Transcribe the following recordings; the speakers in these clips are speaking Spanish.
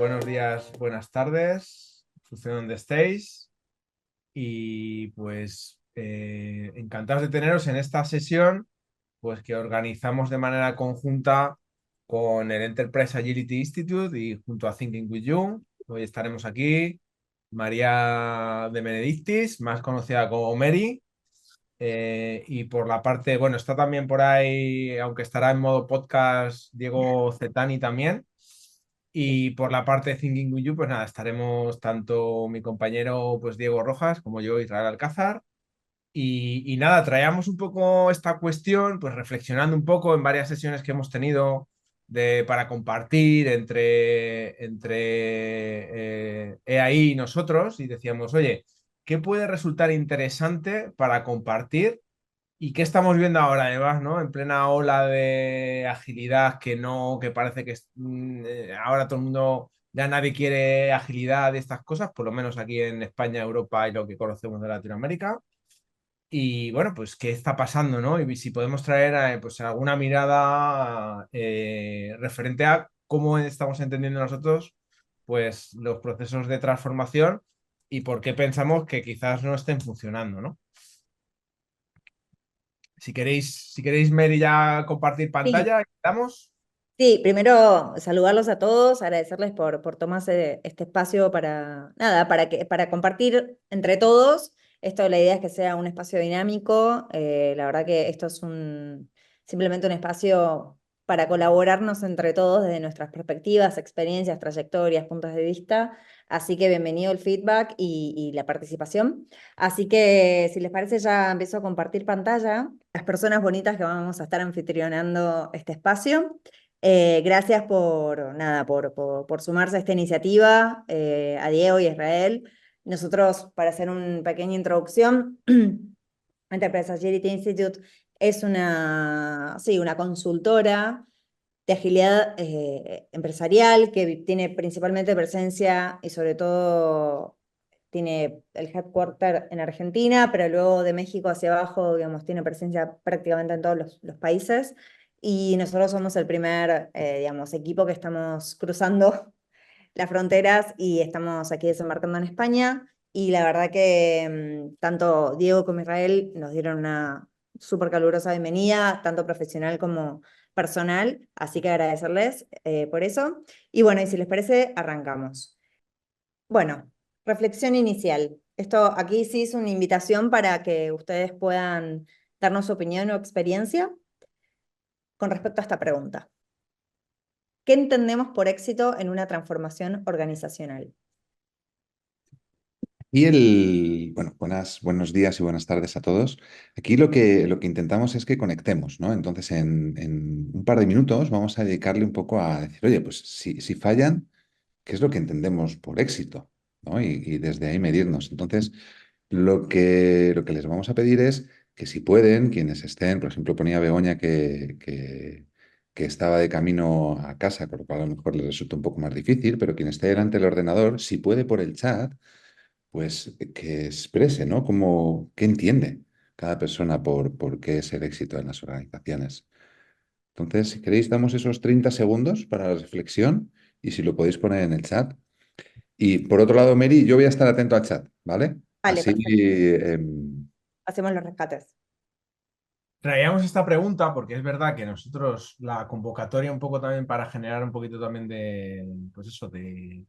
buenos días, buenas tardes, en función de donde estéis. Y pues encantados de teneros en esta sesión, pues que organizamos de manera conjunta con el Enterprise Agility Institute y junto a Thinking with You. Hoy estaremos aquí María de Benedictis, más conocida como Mary. Y por la parte, bueno, está también por ahí, aunque estará en modo podcast, Diego Cetani también. Y por la parte de Thinking With You, pues nada, estaremos tanto mi compañero, pues Diego Rojas, como yo, Israel Alcázar. Y nada, traíamos un poco esta cuestión, pues reflexionando un poco en varias sesiones que hemos tenido para compartir entre EAI y nosotros, y decíamos, oye, ¿qué puede resultar interesante para compartir? ¿Y qué estamos viendo ahora, además, ¿no? En plena ola de agilidad que no, que parece que ahora todo el mundo, ya nadie quiere agilidad de estas cosas, por lo menos aquí en España, Europa y lo que conocemos de Latinoamérica. Y bueno, pues qué está pasando, ¿no? Y si podemos traer pues alguna mirada referente a cómo estamos entendiendo nosotros pues los procesos de transformación y por qué pensamos que quizás no estén funcionando, ¿no? Si queréis, Mary, ya compartir Sí, pantalla, ¿estamos? sí, primero saludarlos a todos, agradecerles por tomarse este espacio para, nada, para compartir entre todos. Esto, la idea es que sea un espacio dinámico. La verdad que esto es simplemente un espacio para colaborarnos entre todos desde nuestras perspectivas, experiencias, trayectorias, puntos de vista. Así que bienvenido el feedback y la participación. Así que, si les parece, ya empiezo a compartir pantalla. Las personas bonitas que vamos a estar anfitrionando este espacio. Gracias por, nada, por sumarse a esta iniciativa, a Diego y a Israel. Nosotros, para hacer una pequeña introducción, Enterprise Agility Institute es sí, una consultora de agilidad empresarial que tiene principalmente presencia y sobre todo tiene el headquarter en Argentina, pero luego de México hacia abajo, digamos, tiene presencia prácticamente en todos los países. Y nosotros somos el primer, digamos, equipo que estamos cruzando las fronteras y estamos aquí desembarcando en España. Y la verdad que tanto Diego como Israel nos dieron una súper calurosa bienvenida, tanto profesional como personal. Así que agradecerles por eso. Y bueno, y si les parece, arrancamos. Bueno, reflexión inicial. Esto aquí sí es una invitación para que ustedes puedan darnos su opinión o experiencia con respecto a esta pregunta. ¿Qué entendemos por éxito en una transformación organizacional? Bueno, buenos días y buenas tardes a todos. Aquí lo que intentamos es que conectemos, ¿no? Entonces, en un par de minutos vamos a dedicarle un poco a decir, oye, pues si fallan, ¿qué es lo que entendemos por éxito? ¿No? Y desde ahí medirnos. Entonces, lo que les vamos a pedir es que si pueden, quienes estén, por ejemplo, ponía Begoña que estaba de camino a casa, con lo cual a lo mejor les resulta un poco más difícil, pero quien esté delante del ordenador, si puede por el chat pues que exprese, ¿no? ¿Qué entiende cada persona por qué es el éxito en las organizaciones? Entonces, si queréis, damos esos 30 segundos para la reflexión y si lo podéis poner en el chat. Y por otro lado, Mary, yo voy a estar atento al chat, ¿vale? Vale, Así, perfecto. Hacemos los rescates. Traíamos esta pregunta porque es verdad que nosotros la convocatoria un poco también para generar un poquito también de, pues eso, de,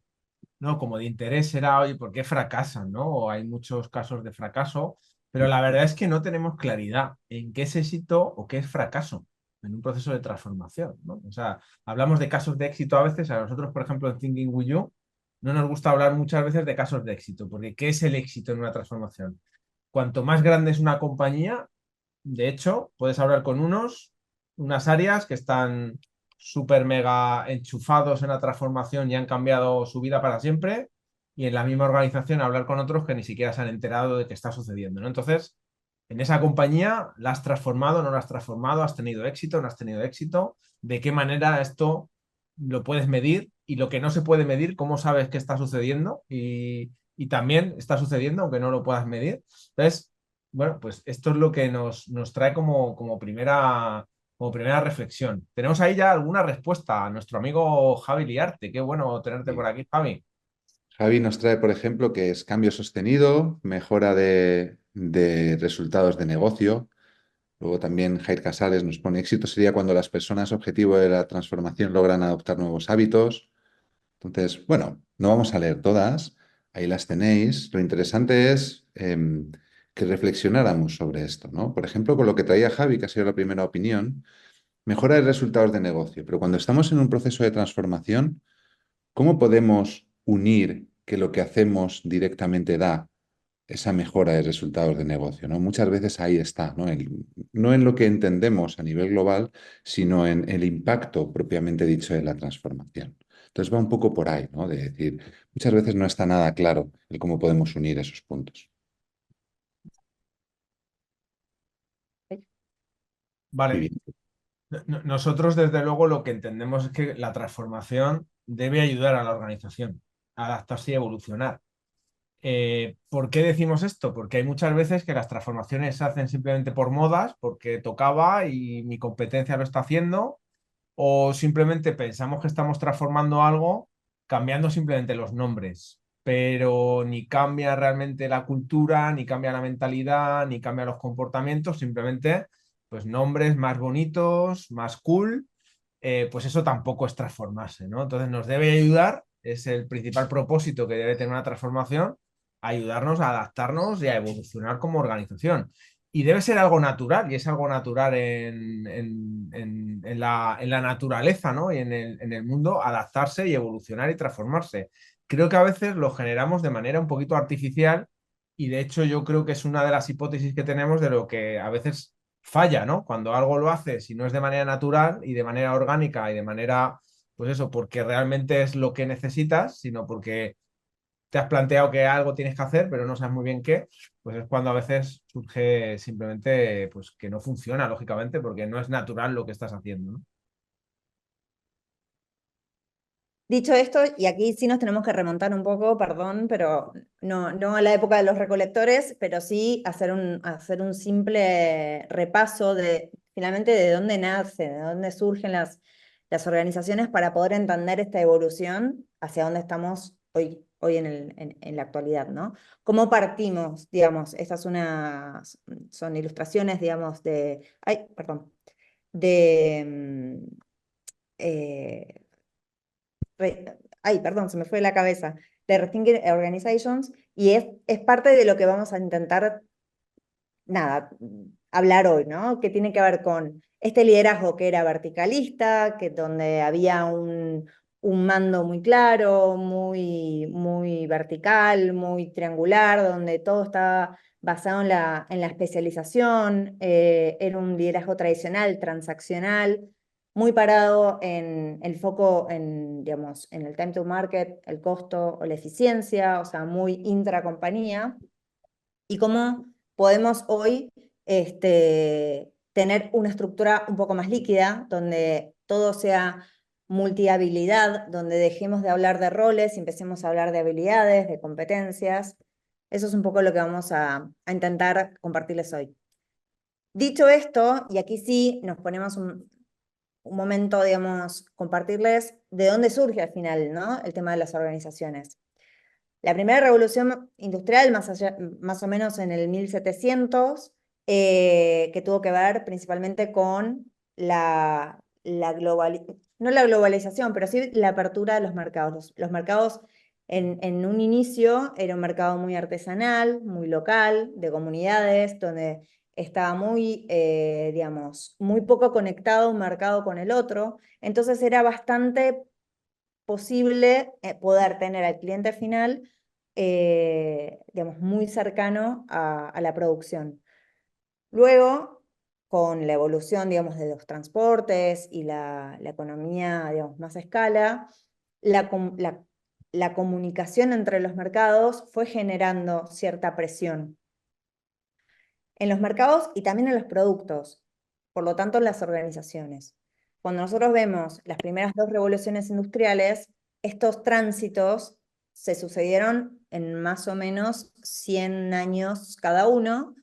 ¿no? Como de interés era, oye, ¿por qué fracasan, no? O hay muchos casos de fracaso, pero la verdad es que no tenemos claridad en qué es éxito o qué es fracaso en un proceso de transformación, ¿no? O sea, hablamos de casos de éxito a veces, a nosotros, por ejemplo, en Thinking With You, no nos gusta hablar muchas veces de casos de éxito, porque ¿qué es el éxito en una transformación? Cuanto más grande es una compañía, de hecho, puedes hablar con unas áreas que están súper mega enchufados en la transformación y han cambiado su vida para siempre, y en la misma organización hablar con otros que ni siquiera se han enterado de qué está sucediendo, ¿no? Entonces, en esa compañía, ¿la has transformado, no la has transformado? ¿Has tenido éxito, no has tenido éxito? ¿De qué manera esto lo puedes medir? Y lo que no se puede medir, ¿cómo sabes qué está sucediendo? Y también está sucediendo, aunque no lo puedas medir. Entonces, bueno, pues esto es lo que nos trae como como primera reflexión. Tenemos ahí ya alguna respuesta a nuestro amigo Javi Liarte. Qué bueno tenerte por Sí. aquí, Javi. Javi nos trae, por ejemplo, que es cambio sostenido, mejora de resultados de negocio. Luego también Jair Casales nos pone éxito sería cuando las personas objetivo de la transformación logran adoptar nuevos hábitos. Entonces, bueno, no vamos a leer todas, ahí las tenéis. Lo interesante es que reflexionáramos sobre esto, ¿no? Por ejemplo, con lo que traía Javi, que ha sido la primera opinión, mejora de resultados de negocio, pero cuando estamos en un proceso de transformación, ¿cómo podemos unir que lo que hacemos directamente da esa mejora de resultados de negocio, ¿no? Muchas veces ahí está, ¿no? No en lo que entendemos a nivel global, sino en el impacto propiamente dicho de la transformación. Entonces va un poco por ahí, ¿no? De decir, muchas veces no está nada claro el cómo podemos unir esos puntos. Muy Vale, bien. nosotros desde luego lo que entendemos es que la transformación debe ayudar a la organización a adaptarse y evolucionar. ¿Por qué decimos esto? Porque hay muchas veces que las transformaciones se hacen simplemente por modas, porque tocaba y mi competencia lo está haciendo, o simplemente pensamos que estamos transformando algo cambiando simplemente los nombres, pero ni cambia realmente la cultura, ni cambia la mentalidad, ni cambia los comportamientos, simplemente pues nombres más bonitos, más cool, pues eso tampoco es transformarse, ¿no? Entonces nos debe ayudar, es el principal propósito que debe tener una transformación, ayudarnos a adaptarnos y a evolucionar como organización. Y debe ser algo natural, y es algo natural en la naturaleza, ¿no? Y en el mundo, adaptarse y evolucionar y transformarse. Creo que a veces lo generamos de manera un poquito artificial y de hecho yo creo que es una de las hipótesis que tenemos de lo que a veces falla, ¿no? Cuando algo lo haces y no es de manera natural y de manera orgánica y de manera, pues eso, porque realmente es lo que necesitas, sino porque te has planteado que algo tienes que hacer, pero no sabes muy bien qué, pues es cuando a veces surge simplemente pues que no funciona, lógicamente, porque no es natural lo que estás haciendo, ¿no? Dicho esto, y aquí sí nos tenemos que remontar un poco, perdón, pero no a la época de los recolectores, pero sí hacer un simple repaso de finalmente de dónde nace, de dónde surgen las organizaciones para poder entender esta evolución hacia dónde estamos hoy en la actualidad, ¿no? ¿Cómo partimos, digamos? Estas son ilustraciones, digamos, ay, perdón, de... eh, ay, perdón, se me fue de la cabeza, de Rethinking Organizations, y es parte de lo que vamos a intentar, nada, hablar hoy, ¿no? Que tiene que ver con este liderazgo que era verticalista, que donde había un mando muy claro, muy vertical, muy triangular, donde todo estaba basado en la especialización, era un liderazgo tradicional, transaccional, muy parado en el foco digamos, en el time to market, el costo o la eficiencia, o sea, muy intracompañía, y cómo podemos hoy tener una estructura un poco más líquida, donde todo sea multihabilidad, donde dejemos de hablar de roles y empecemos a hablar de habilidades, de competencias. Eso es un poco lo que vamos a intentar compartirles hoy. Dicho esto, y aquí sí nos ponemos un momento, digamos, compartirles de dónde surge al final, ¿no? El tema de las organizaciones. La primera revolución industrial, más o menos en el 1700, que tuvo que ver principalmente con no la globalización, pero sí la apertura de los mercados. Los mercados en un inicio era un mercado muy artesanal, muy local, de comunidades, donde estaba digamos, muy poco conectado un mercado con el otro. Entonces era bastante posible poder tener al cliente final, digamos, muy cercano a la producción. Luego, con la evolución, digamos, de los transportes y la economía, digamos, más a escala, la comunicación entre los mercados fue generando cierta presión en los mercados y también en los productos, por lo tanto en las organizaciones. Cuando nosotros vemos las primeras dos revoluciones industriales, estos tránsitos se sucedieron en más o menos 100 años cada uno,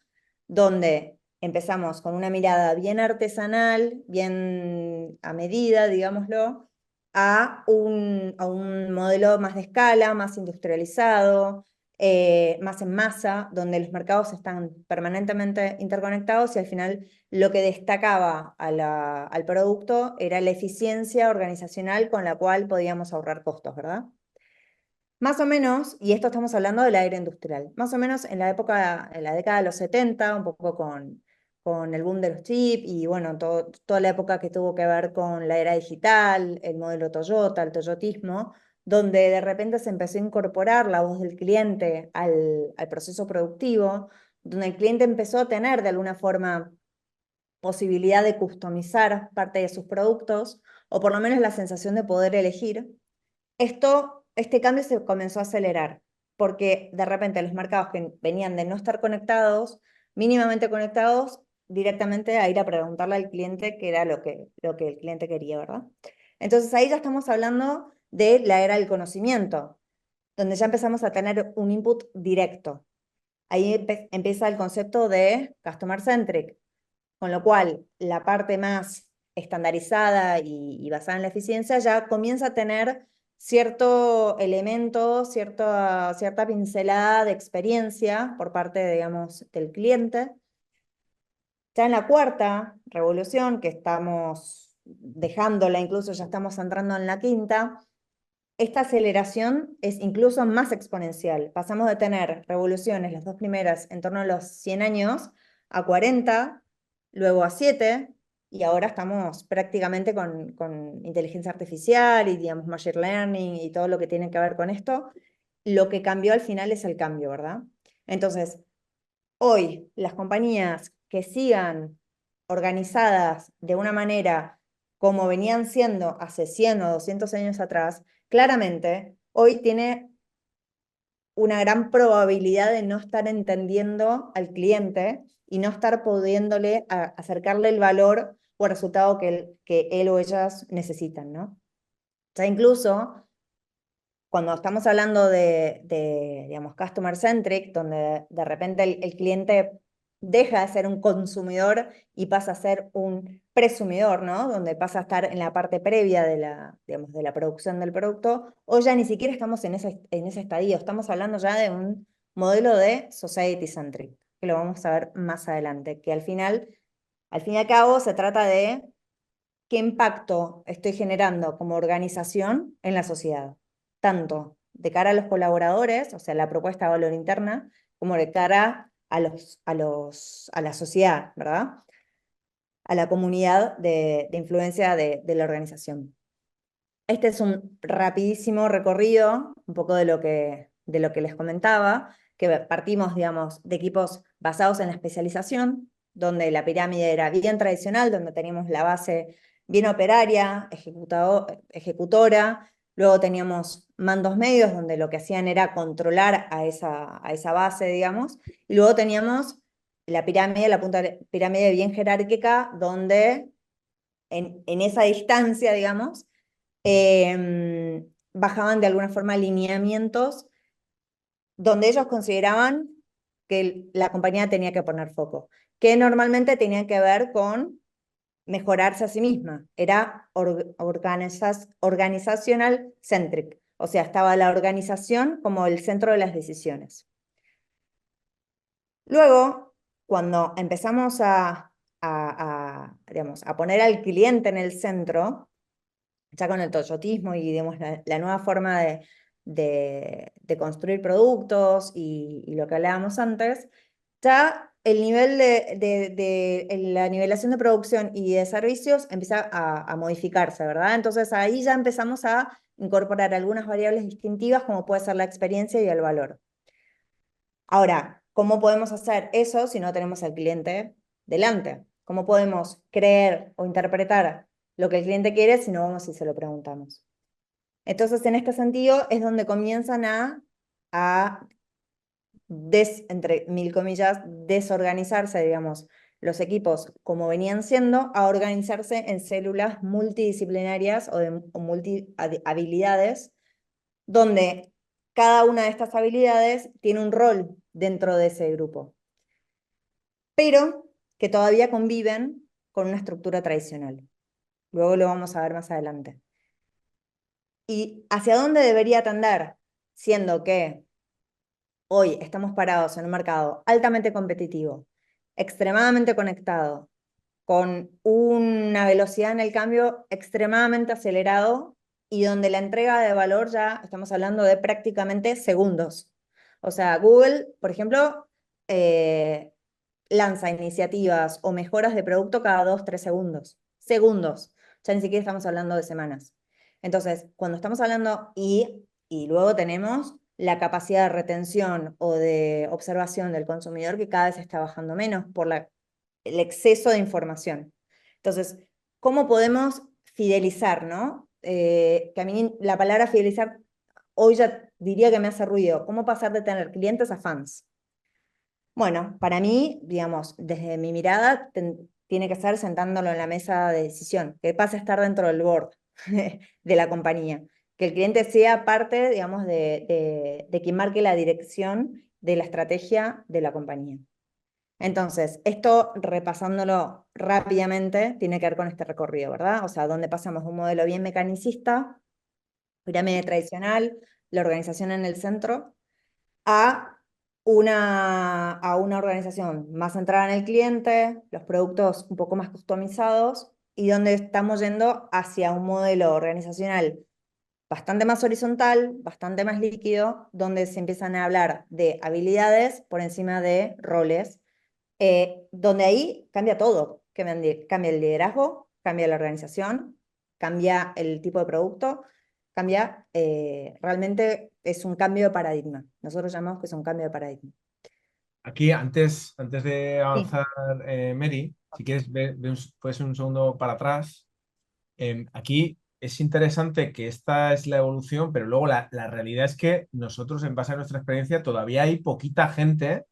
donde empezamos con una mirada bien artesanal, bien a medida, digámoslo, a un modelo más de escala, más industrializado, más en masa, donde los mercados están permanentemente interconectados y al final lo que destacaba al producto era la eficiencia organizacional con la cual podíamos ahorrar costos, ¿verdad? Más o menos, y esto estamos hablando de la era industrial, más o menos en la década de los 70, un poco con el boom de los chips y bueno, toda la época que tuvo que ver con la era digital, el modelo Toyota, el toyotismo, donde de repente se empezó a incorporar la voz del cliente al proceso productivo, donde el cliente empezó a tener de alguna forma posibilidad de customizar parte de sus productos, o por lo menos la sensación de poder elegir. Este cambio se comenzó a acelerar, porque de repente los mercados que venían de no estar conectados, mínimamente conectados, directamente a ir a preguntarle al cliente qué era lo que el cliente quería, ¿verdad? Entonces ahí ya estamos hablando de la era del conocimiento, donde ya empezamos a tener un input directo. Ahí empieza el concepto de customer centric, con lo cual la parte más estandarizada y basada en la eficiencia ya comienza a tener cierto elemento, cierta pincelada de experiencia por parte, digamos, del cliente. Ya en la cuarta revolución, que estamos dejándola, incluso ya estamos entrando en la quinta, esta aceleración es incluso más exponencial. Pasamos de tener revoluciones, las dos primeras, en torno a los 100 años, a 40, luego a 7, y ahora estamos prácticamente con inteligencia artificial y, digamos, machine learning y todo lo que tiene que ver con esto. Lo que cambió al final es el cambio, ¿verdad? Entonces, hoy, las compañías que sigan organizadas de una manera como venían siendo hace 100 o 200 años atrás, claramente hoy tiene una gran probabilidad de no estar entendiendo al cliente y no estar pudiéndole acercarle el valor o el resultado que él o ellas necesitan, ¿no? Ya incluso cuando estamos hablando digamos, customer centric, donde de repente el cliente deja de ser un consumidor y pasa a ser un presumidor, ¿no? Donde pasa a estar en la parte previa digamos, de la producción del producto, o ya ni siquiera estamos en ese estadio, estamos hablando ya de un modelo de society centric, que lo vamos a ver más adelante, que al fin y al cabo se trata de qué impacto estoy generando como organización en la sociedad, tanto de cara a los colaboradores, o sea, la propuesta de valor interna, como de cara a la sociedad, ¿verdad? A la comunidad de influencia de la organización. Este es un rapidísimo recorrido, un poco de lo que les comentaba, que partimos, digamos, de equipos basados en la especialización, donde la pirámide era bien tradicional, donde teníamos la base bien operaria, ejecutora, luego teníamos mandos medios, donde lo que hacían era controlar a esa base, digamos, y luego teníamos la pirámide, la punta de la pirámide bien jerárquica, donde en esa distancia, digamos, bajaban de alguna forma lineamientos donde ellos consideraban que la compañía tenía que poner foco, que normalmente tenía que ver con mejorarse a sí misma, era organizational centric, o sea, estaba la organización como el centro de las decisiones. Luego, cuando empezamos digamos, a poner al cliente en el centro, ya con el toyotismo y digamos, la nueva forma de construir productos y lo que hablábamos antes, ya el nivel la nivelación de producción y de servicios empieza a modificarse, ¿verdad? Entonces ahí ya empezamos a incorporar algunas variables distintivas como puede ser la experiencia y el valor. Ahora, ¿cómo podemos hacer eso si no tenemos al cliente delante? ¿Cómo podemos creer o interpretar lo que el cliente quiere si no vamos y se lo preguntamos? Entonces, en este sentido, es donde comienzan a entre mil comillas, desorganizarse, digamos, los equipos como venían siendo, a organizarse en células multidisciplinarias o multi habilidades, donde cada una de estas habilidades tiene un rol dentro de ese grupo. Pero que todavía conviven con una estructura tradicional. Luego lo vamos a ver más adelante. ¿Y hacia dónde debería tender? Siendo que hoy estamos parados en un mercado altamente competitivo, extremadamente conectado, con una velocidad en el cambio extremadamente acelerado y donde la entrega de valor ya estamos hablando de prácticamente segundos. O sea, Google, por ejemplo, eh, lanza iniciativas o mejoras de producto cada 2, 3 segundos. Segundos. Ya ni siquiera estamos hablando de semanas. Entonces, cuando estamos hablando y luego tenemos la capacidad de retención o de observación del consumidor que cada vez está bajando menos por el exceso de información. Entonces, ¿cómo podemos fidelizar, no? Que a mí la palabra fidelizar hoy ya diría que me hace ruido. ¿Cómo pasar de tener clientes a fans? Bueno, para mí, digamos, desde mi mirada, tiene que ser sentándolo en la mesa de decisión, que pase a estar dentro del board de la compañía, que el cliente sea parte, digamos, de quien marque la dirección de la estrategia de la compañía. Entonces, esto repasándolo rápidamente, tiene que ver con este recorrido, ¿verdad? O sea, donde pasamos de un modelo bien mecanicista, pirámide tradicional, la organización en el centro, a una organización más centrada en el cliente, los productos un poco más customizados, y donde estamos yendo hacia un modelo organizacional bastante más horizontal, bastante más líquido, donde se empiezan a hablar de habilidades por encima de roles, donde ahí cambia todo, cambia el liderazgo, cambia la organización, cambia el tipo de producto, cambia, realmente es un cambio de paradigma. Nosotros llamamos que es un cambio de paradigma. Aquí, antes de Sí, avanzar, Mary, si quieres, puedes ir un segundo para atrás. Aquí es interesante que esta es la evolución, pero luego la realidad es que nosotros, en base a nuestra experiencia, todavía hay poquita gente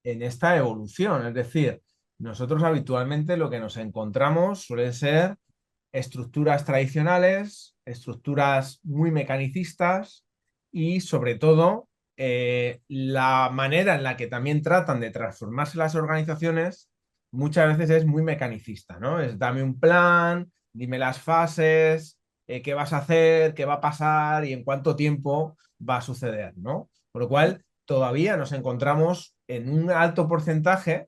en esta evolución. Es decir, nosotros habitualmente lo que nos encontramos suelen ser estructuras tradicionales, estructuras muy mecanicistas y sobre todo la manera en la que también tratan de transformarse las organizaciones muchas veces es muy mecanicista, ¿no? Es dame un plan, dime las fases, qué vas a hacer, qué va a pasar y en cuánto tiempo va a suceder, ¿no? Por lo cual todavía nos encontramos en un alto porcentaje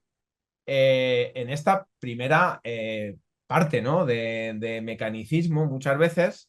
en esta primera parte, ¿no? de mecanicismo muchas veces.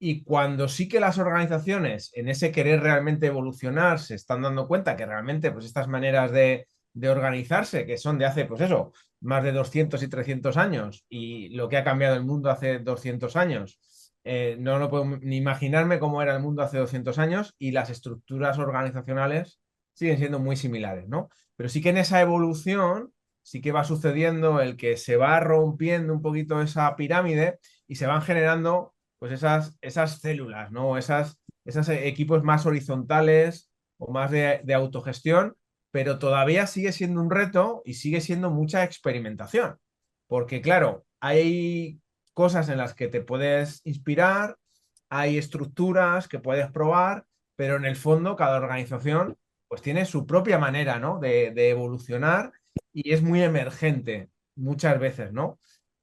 Y cuando sí que las organizaciones en ese querer realmente evolucionar se están dando cuenta que realmente pues estas maneras de organizarse, que son de hace, pues eso, más de 200 y 300 años, y lo que ha cambiado el mundo hace 200 años, no lo puedo ni imaginarme cómo era el mundo hace 200 años y las estructuras organizacionales siguen siendo muy similares, ¿no? Pero sí que en esa evolución sí que va sucediendo el que se va rompiendo un poquito esa pirámide y se van generando pues esas células, ¿no? Esos equipos más horizontales o más de autogestión, pero todavía sigue siendo un reto y sigue siendo mucha experimentación. Porque claro, hay cosas en las que te puedes inspirar, hay estructuras que puedes probar, pero en el fondo cada organización pues tiene su propia manera, ¿no? de evolucionar y es muy emergente muchas veces, ¿no?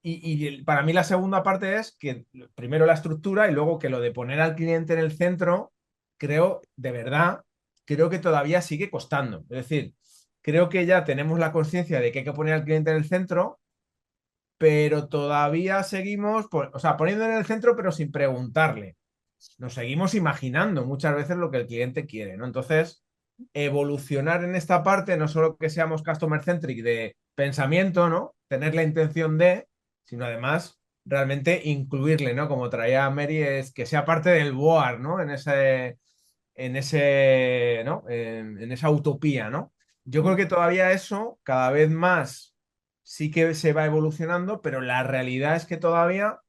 Y para mí la segunda parte es que primero la estructura y luego que lo de poner al cliente en el centro, creo, de verdad, creo que todavía sigue costando. Es decir, creo que ya tenemos la conciencia de que hay que poner al cliente en el centro, pero todavía seguimos, o sea, poniendo en el centro, pero sin preguntarle. Nos seguimos imaginando muchas veces lo que el cliente quiere, ¿no? Entonces, evolucionar en esta parte, no solo que seamos customer centric de pensamiento, ¿no? Tener la intención de, sino además realmente incluirle, ¿no? Como traía Mary, es que sea parte del board, ¿no? ¿no? En esa utopía, ¿no? Yo creo que todavía eso cada vez más sí que se va evolucionando, pero la realidad es que todavía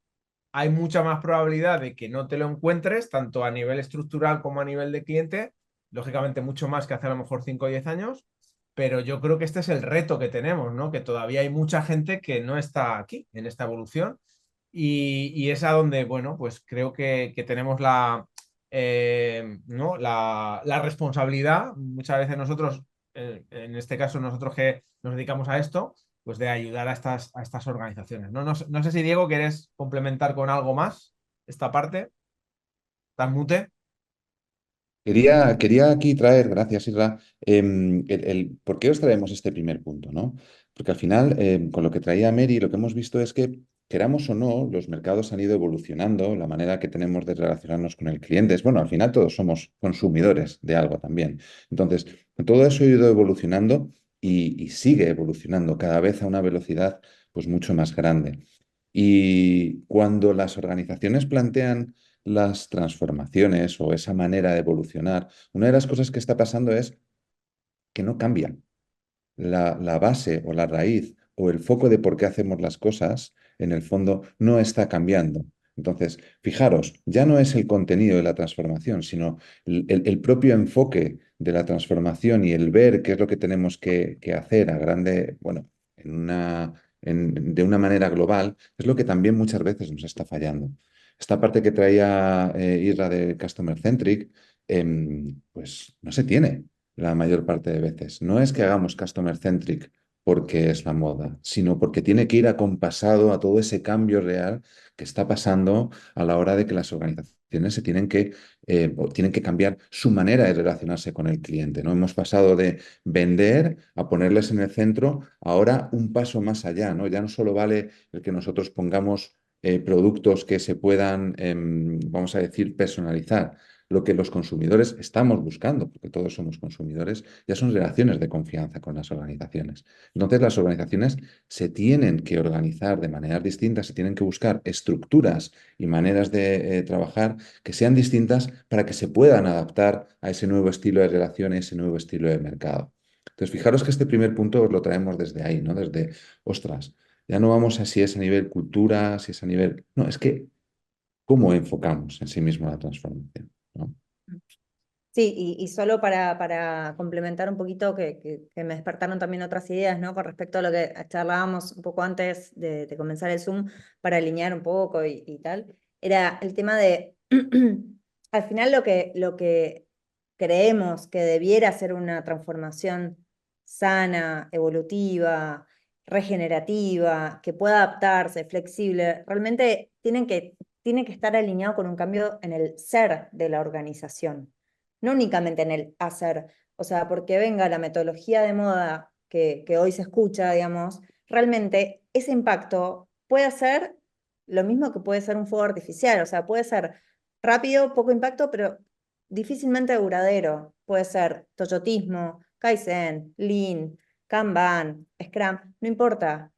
hay mucha más probabilidad de que no te lo encuentres, tanto a nivel estructural como a nivel de cliente, lógicamente mucho más que hace a lo mejor 5 o 10 años, pero yo creo que este es el reto que tenemos, ¿no? Que todavía hay mucha gente que no está aquí en esta evolución y es a donde, bueno, pues creo que tenemos ¿no? la responsabilidad, muchas veces nosotros, en este caso nosotros que nos dedicamos a esto, pues de ayudar a estas organizaciones, ¿no? No sé si, Diego, quieres complementar con algo más esta parte. ¿Estás mute? Quería aquí traer, gracias Isra, por qué os traemos este primer punto, ¿no? Porque al final, con lo que traía Mary, lo que hemos visto es que, queramos o no, los mercados han ido evolucionando, la manera que tenemos de relacionarnos con el cliente. Bueno, al final todos somos consumidores de algo también. Entonces, todo eso ha ido evolucionando y sigue evolucionando cada vez a una velocidad pues mucho más grande. Y cuando las organizaciones plantean las transformaciones o esa manera de evolucionar, una de las cosas que está pasando es que no cambian. La base o la raíz o el foco de por qué hacemos las cosas, en el fondo, no está cambiando. Entonces, fijaros, ya no es el contenido de la transformación, sino el propio enfoque de la transformación y el ver qué es lo que tenemos que hacer a grande, bueno, de una manera global, es lo que también muchas veces nos está fallando. Esta parte que traía Isra de Customer Centric, pues no se tiene la mayor parte de veces. No es que hagamos customer centric porque es la moda, sino porque tiene que ir acompasado a todo ese cambio real que está pasando a la hora de que las organizaciones o tienen que cambiar su manera de relacionarse con el cliente, ¿no? Hemos pasado de vender a ponerles en el centro, ahora un paso más allá, ¿no? Ya no solo vale el que nosotros pongamos productos que se puedan, vamos a decir, personalizar. Lo que los consumidores estamos buscando, porque todos somos consumidores, ya son relaciones de confianza con las organizaciones. Entonces, las organizaciones se tienen que organizar de maneras distintas, se tienen que buscar estructuras y maneras de trabajar que sean distintas para que se puedan adaptar a ese nuevo estilo de relación, a ese nuevo estilo de mercado. Entonces, fijaros que este primer punto os lo traemos desde ahí, ¿no? Desde, ostras, ya no vamos a si es a nivel cultura, si es a nivel... No, es que cómo enfocamos en sí mismo la transformación, ¿no? Sí, y solo para complementar un poquito, que me despertaron también otras ideas, ¿no? Con respecto a lo que charlábamos un poco antes de comenzar el Zoom, para alinear un poco y tal, era el tema de, al final lo que creemos que debiera ser una transformación sana, evolutiva, regenerativa, que pueda adaptarse, flexible, realmente tiene que estar alineado con un cambio en el ser de la organización, no únicamente en el hacer. O sea, porque venga la metodología de moda que hoy se escucha, digamos, realmente ese impacto puede ser lo mismo que puede ser un fuego artificial. O sea, puede ser rápido, poco impacto, pero difícilmente duradero. Puede ser toyotismo, Kaizen, Lean, Kanban, Scrum, no importa.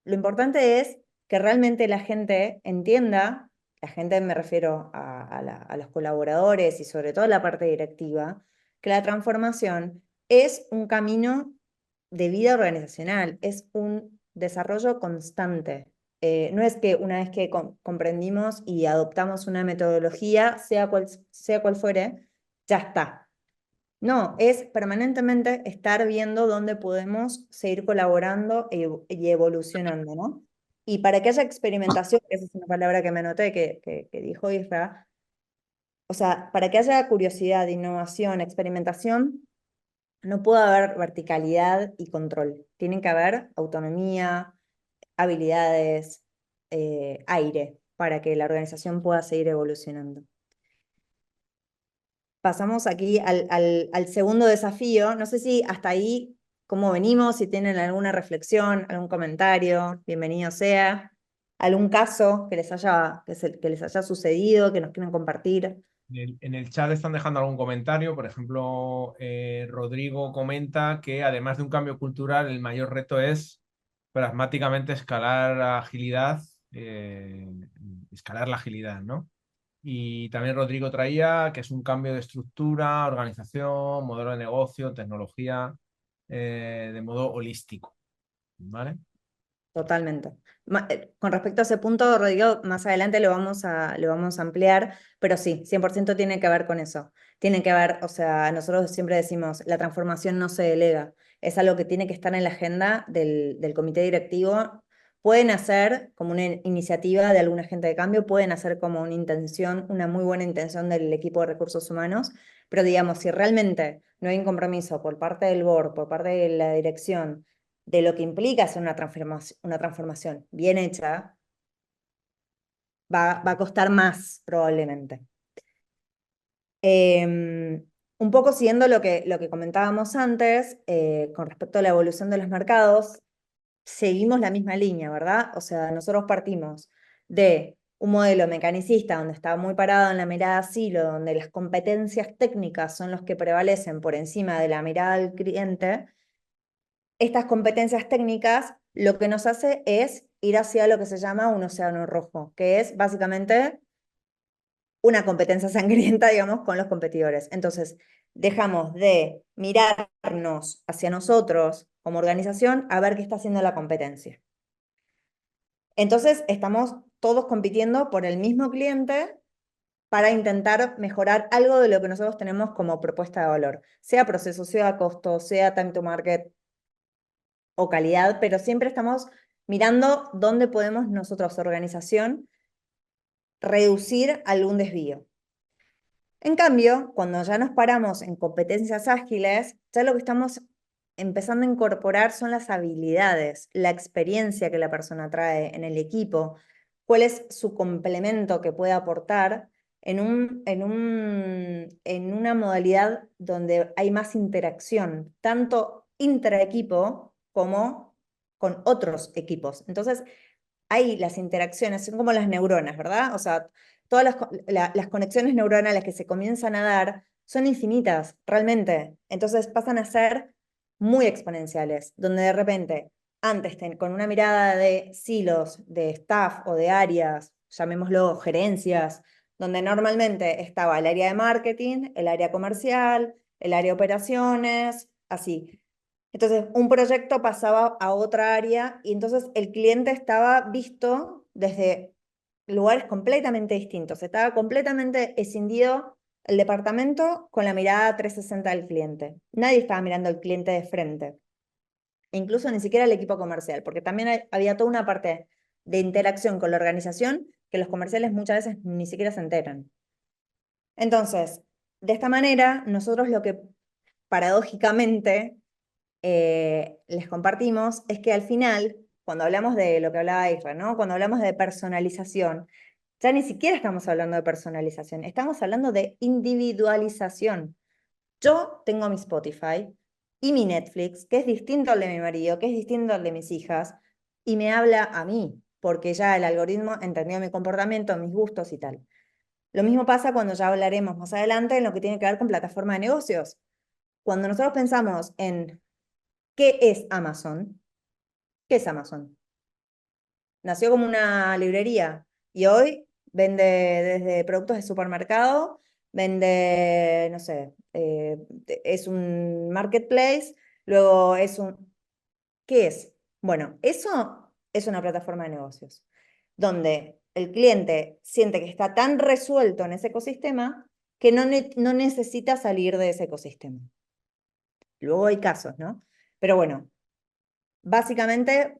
Lo importante es que realmente la gente entienda, la gente me refiero a los colaboradores y sobre todo a la parte directiva, que la transformación es un camino de vida organizacional, es un desarrollo constante. No es que una vez que comprendimos y adoptamos una metodología, sea cual fuere, ya está. No, es permanentemente estar viendo dónde podemos seguir colaborando y evolucionando, ¿no? Y para que haya experimentación, que esa es una palabra que me anoté que dijo Isra, o sea, para que haya curiosidad, innovación, experimentación, no puede haber verticalidad y control. Tienen que haber autonomía, habilidades, aire, para que la organización pueda seguir evolucionando. Pasamos aquí al segundo desafío. No sé si hasta ahí, cómo venimos, si tienen alguna reflexión, algún comentario, bienvenido sea. Algún caso que les haya sucedido, que nos quieran compartir. En el chat están dejando algún comentario. Por ejemplo, Rodrigo comenta que además de un cambio cultural, el mayor reto es pragmáticamente escalar la agilidad, ¿no? Y también Rodrigo traía que es un cambio de estructura, organización, modelo de negocio, tecnología, de modo holístico, ¿vale? Totalmente. Con respecto a ese punto, Rodrigo, más adelante lo vamos a ampliar, pero sí, 100% tiene que ver con eso. Tiene que ver, o sea, nosotros siempre decimos, la transformación no se delega, es algo que tiene que estar en la agenda del comité directivo. Pueden hacer como una iniciativa de algún agente de cambio, pueden hacer como una intención, una muy buena intención del equipo de recursos humanos, pero digamos, si realmente no hay un compromiso por parte del board, por parte de la dirección, de lo que implica hacer una transformación bien hecha, va a costar más probablemente. Un poco siguiendo lo que comentábamos antes, con respecto a la evolución de los mercados, seguimos la misma línea, ¿verdad? O sea, nosotros partimos de un modelo mecanicista donde está muy parado en la mirada silo, donde las competencias técnicas son los que prevalecen por encima de la mirada del cliente. Estas competencias técnicas lo que nos hace es ir hacia lo que se llama un océano rojo, que es básicamente una competencia sangrienta, digamos, con los competidores. Entonces, dejamos de mirarnos hacia nosotros como organización a ver qué está haciendo la competencia. Entonces, estamos todos compitiendo por el mismo cliente para intentar mejorar algo de lo que nosotros tenemos como propuesta de valor, sea proceso, sea costo, sea time to market o calidad, pero siempre estamos mirando dónde podemos nosotros, organización, reducir algún desvío. En cambio, cuando ya nos paramos en competencias ágiles, ya lo que estamos empezando a incorporar son las habilidades, la experiencia que la persona trae en el equipo, cuál es su complemento que puede aportar en una modalidad donde hay más interacción, tanto intraequipo como con otros equipos. Entonces, ahí las interacciones son como las neuronas, ¿verdad? O sea, todas las conexiones neuronales que se comienzan a dar son infinitas, realmente. Entonces pasan a ser muy exponenciales, donde de repente, antes con una mirada de silos, de staff o de áreas, llamémoslo gerencias, donde normalmente estaba el área de marketing, el área comercial, el área de operaciones, así. Entonces, un proyecto pasaba a otra área y entonces el cliente estaba visto desde lugares completamente distintos. Estaba completamente escindido el departamento con la mirada 360 del cliente. Nadie estaba mirando al cliente de frente. E incluso ni siquiera el equipo comercial, porque también había toda una parte de interacción con la organización que los comerciales muchas veces ni siquiera se enteran. Entonces, de esta manera, nosotros lo que paradójicamente les compartimos es que al final, cuando hablamos de lo que hablaba Isra, ¿no? Cuando hablamos de personalización, ya ni siquiera estamos hablando de personalización, estamos hablando de individualización. Yo tengo mi Spotify y mi Netflix, que es distinto al de mi marido, que es distinto al de mis hijas, y me habla a mí, porque ya el algoritmo entendió mi comportamiento, mis gustos y tal. Lo mismo pasa cuando ya hablaremos más adelante en lo que tiene que ver con plataforma de negocios. Cuando nosotros pensamos en ¿qué es Amazon? ¿Qué es Amazon? Nació como una librería y hoy vende desde productos de supermercado, vende, no sé, es un marketplace, luego es un... ¿Qué es? Bueno, eso es una plataforma de negocios, donde el cliente siente que está tan resuelto en ese ecosistema que no necesita salir de ese ecosistema. Luego hay casos, ¿no? Pero bueno, básicamente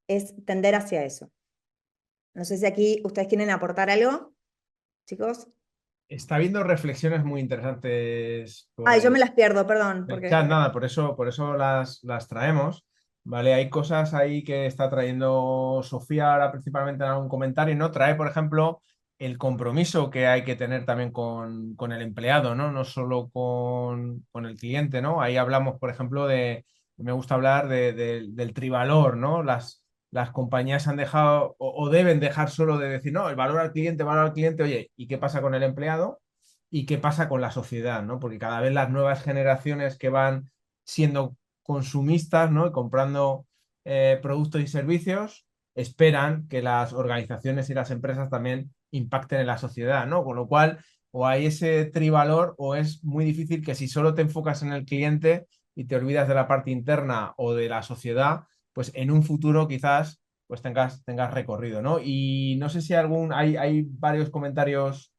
es tender hacia eso. No sé si aquí ustedes quieren aportar algo, chicos. Está habiendo reflexiones muy interesantes por Ay, yo me las pierdo, perdón, el chat, porque... nada, por eso las traemos, ¿vale? Hay cosas ahí que está trayendo Sofía ahora principalmente en algún comentario, ¿no? Trae, por ejemplo, el compromiso que hay que tener también con el empleado, ¿no? No solo con el cliente, ¿no? Ahí hablamos, por ejemplo, me gusta hablar del trivalor, ¿no? Las compañías han dejado o deben dejar solo de decir, no, el valor al cliente, oye, ¿y qué pasa con el empleado? ¿Y qué pasa con la sociedad, ¿no? Porque cada vez las nuevas generaciones que van siendo consumistas, ¿no? Y comprando productos y servicios, esperan que las organizaciones y las empresas también impacten en la sociedad, ¿no? Con lo cual, o hay ese trivalor o es muy difícil que si solo te enfocas en el cliente y te olvidas de la parte interna o de la sociedad, pues en un futuro quizás pues tengas recorrido, ¿no? Y no sé si hay varios comentarios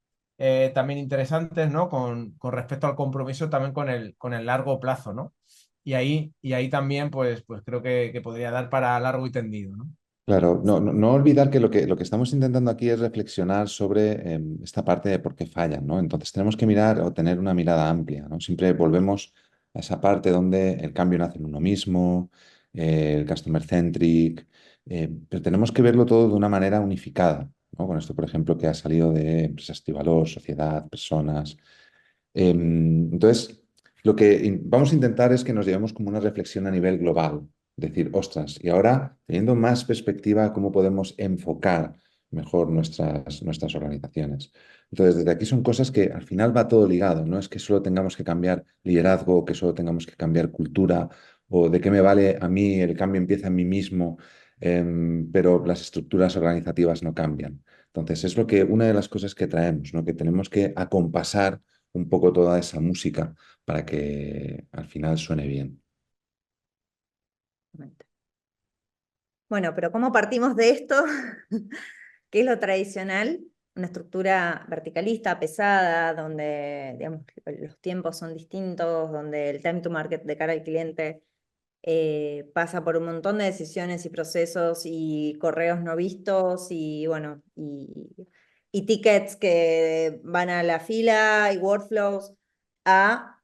también interesantes, ¿no? Con respecto al compromiso también con el largo plazo, ¿no? Y ahí también, pues creo que podría dar para largo y tendido, ¿no? Claro, no olvidar que lo que estamos intentando aquí es reflexionar sobre esta parte de por qué fallan, ¿no? Entonces tenemos que mirar o tener una mirada amplia, ¿no? Siempre volvemos a esa parte donde el cambio nace en uno mismo, el customer centric, pero tenemos que verlo todo de una manera unificada, ¿no? Con esto, por ejemplo, que ha salido de empresas de valor, sociedad, personas. Entonces, lo que vamos a intentar es que nos llevemos como una reflexión a nivel global, decir, ostras, y ahora, teniendo más perspectiva, ¿cómo podemos enfocar mejor nuestras organizaciones? Entonces, desde aquí son cosas que al final va todo ligado, no es que solo tengamos que cambiar liderazgo, que solo tengamos que cambiar cultura, o de qué me vale a mí, el cambio empieza en mí mismo, pero las estructuras organizativas no cambian. Entonces, es lo que una de las cosas que traemos, ¿no? Que tenemos que acompasar un poco toda esa música para que al final suene bien. Bueno, pero ¿cómo partimos de esto? ¿Qué es lo tradicional? Una estructura verticalista, pesada, donde digamos, los tiempos son distintos, donde el time to market de cara al cliente pasa por un montón de decisiones y procesos y correos no vistos y bueno, y tickets que van a la fila y workflows a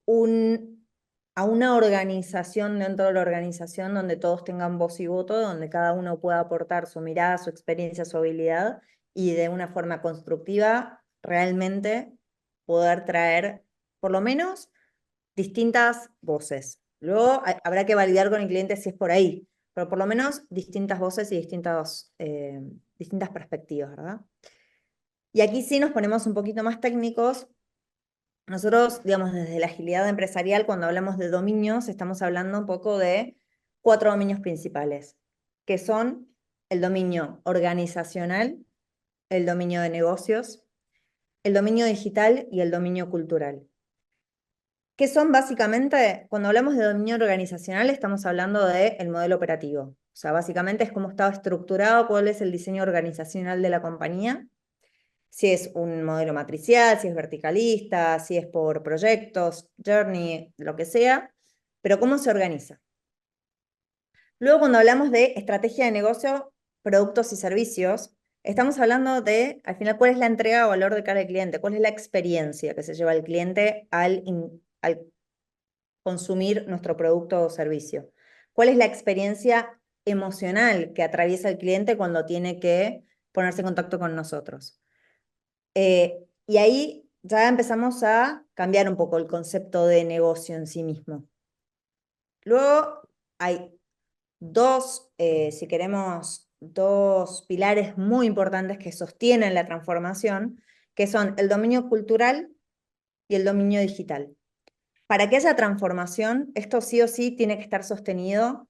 un, a una organización dentro de la organización donde todos tengan voz y voto, donde cada uno pueda aportar su mirada, su experiencia, su habilidad y de una forma constructiva realmente poder traer por lo menos distintas voces. Luego habrá que validar con el cliente si es por ahí, pero por lo menos distintas voces y distintas perspectivas, ¿verdad? Y aquí sí nos ponemos un poquito más técnicos. Nosotros, digamos, desde la agilidad empresarial, cuando hablamos de dominios, estamos hablando un poco de 4 dominios principales, que son el dominio organizacional, el dominio de negocios, el dominio digital y el dominio cultural. ¿Qué son básicamente? Cuando hablamos de dominio organizacional, estamos hablando del modelo operativo. O sea, básicamente es cómo está estructurado, cuál es el diseño organizacional de la compañía, si es un modelo matricial, si es verticalista, si es por proyectos, journey, lo que sea, pero cómo se organiza. Luego, cuando hablamos de estrategia de negocio, productos y servicios, estamos hablando de, al final, cuál es la entrega de valor de cada cliente, cuál es la experiencia que se lleva el cliente al consumir nuestro producto o servicio. ¿Cuál es la experiencia emocional que atraviesa el cliente cuando tiene que ponerse en contacto con nosotros? Y ahí ya empezamos a cambiar un poco el concepto de negocio en sí mismo. Luego hay si queremos, dos pilares muy importantes que sostienen la transformación, que son el dominio cultural y el dominio digital. Para que haya transformación, esto sí o sí tiene que estar sostenido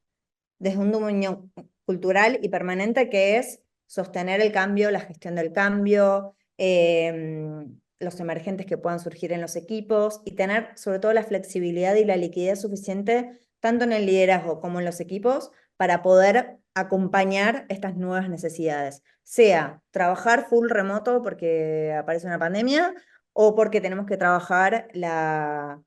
desde un dominio cultural y permanente que es sostener el cambio, la gestión del cambio, los emergentes que puedan surgir en los equipos y tener sobre todo la flexibilidad y la liquidez suficiente tanto en el liderazgo como en los equipos para poder acompañar estas nuevas necesidades, sea trabajar full remoto porque aparece una pandemia o porque tenemos que trabajar la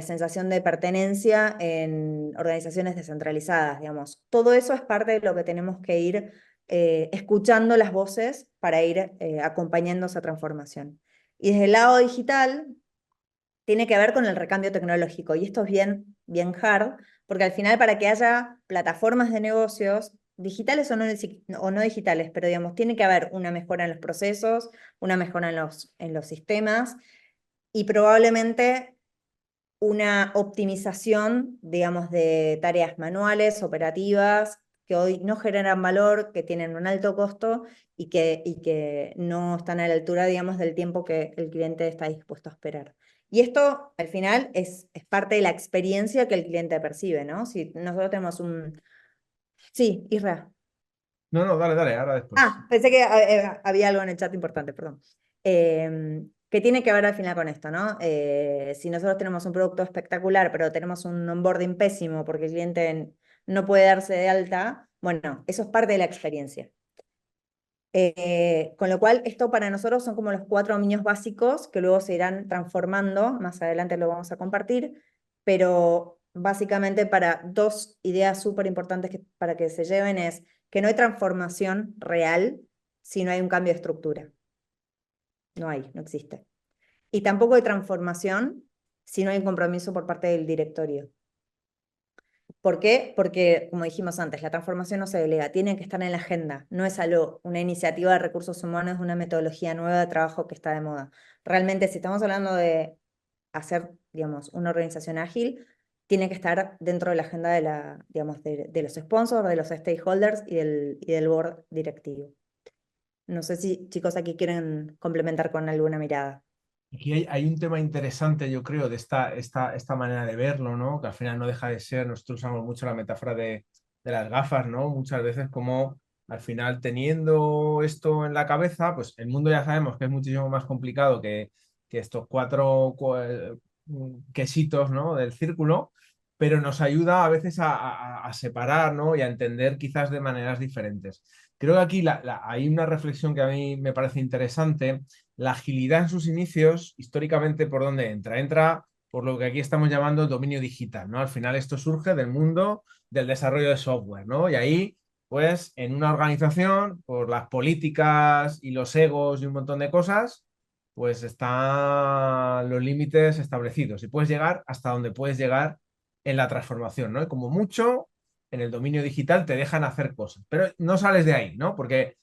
sensación de pertenencia en organizaciones descentralizadas, digamos. Todo eso es parte de lo que tenemos que ir escuchando las voces para ir acompañando esa transformación. Y desde el lado digital, tiene que ver con el recambio tecnológico, y esto es bien hard, porque al final para que haya plataformas de negocios, digitales o no digitales, pero digamos, tiene que haber una mejora en los procesos, una mejora en los sistemas, y probablemente una optimización, digamos, de tareas manuales, operativas, que hoy no generan valor, que tienen un alto costo y que no están a la altura, digamos, del tiempo que el cliente está dispuesto a esperar. Y esto, al final, es parte de la experiencia que el cliente percibe, ¿no? Si nosotros tenemos un... Sí, Isra. No, no, dale, dale, ahora después. Ah, pensé que había algo en el chat importante, perdón. Que tiene que ver al final con esto, ¿no? Si nosotros tenemos un producto espectacular, pero tenemos un onboarding pésimo porque el cliente no puede darse de alta, bueno, eso es parte de la experiencia. Con lo cual, esto para nosotros son como los 4 dominios básicos que luego se irán transformando, más adelante lo vamos a compartir, pero básicamente para 2 ideas súper importantes para que se lleven es que no hay transformación real si no hay un cambio de estructura. No hay, no existe. Y tampoco hay transformación si no hay un compromiso por parte del directorio. ¿Por qué? Porque, como dijimos antes, la transformación no se delega, tiene que estar en la agenda. No es algo, una iniciativa de recursos humanos, una metodología nueva de trabajo que está de moda. Realmente, si estamos hablando de hacer, digamos, una organización ágil, tiene que estar dentro de la agenda de digamos, de los sponsors, de los stakeholders y del board directivo. No sé si chicos aquí quieren complementar con alguna mirada. Aquí hay un tema interesante, yo creo, de esta manera de verlo, ¿no? Que al final no deja de ser, nosotros usamos mucho la metáfora de las gafas, ¿no? Muchas veces como al final teniendo esto en la cabeza, pues el mundo ya sabemos que es muchísimo más complicado que estos cuatro quesitos, ¿no? Del círculo, pero nos ayuda a veces a separar, ¿no? Y a entender quizás de maneras diferentes. Creo que aquí hay una reflexión que a mí me parece interesante. La agilidad en sus inicios, históricamente, ¿por dónde entra? Entra por lo que aquí estamos llamando el dominio digital, ¿no? Al final esto surge del mundo del desarrollo de software, ¿no? Y ahí, pues, en una organización, por las políticas y los egos y un montón de cosas, pues están los límites establecidos y puedes llegar hasta donde puedes llegar en la transformación, ¿no? Y como mucho, en el dominio digital te dejan hacer cosas, pero no sales de ahí, ¿no? Porque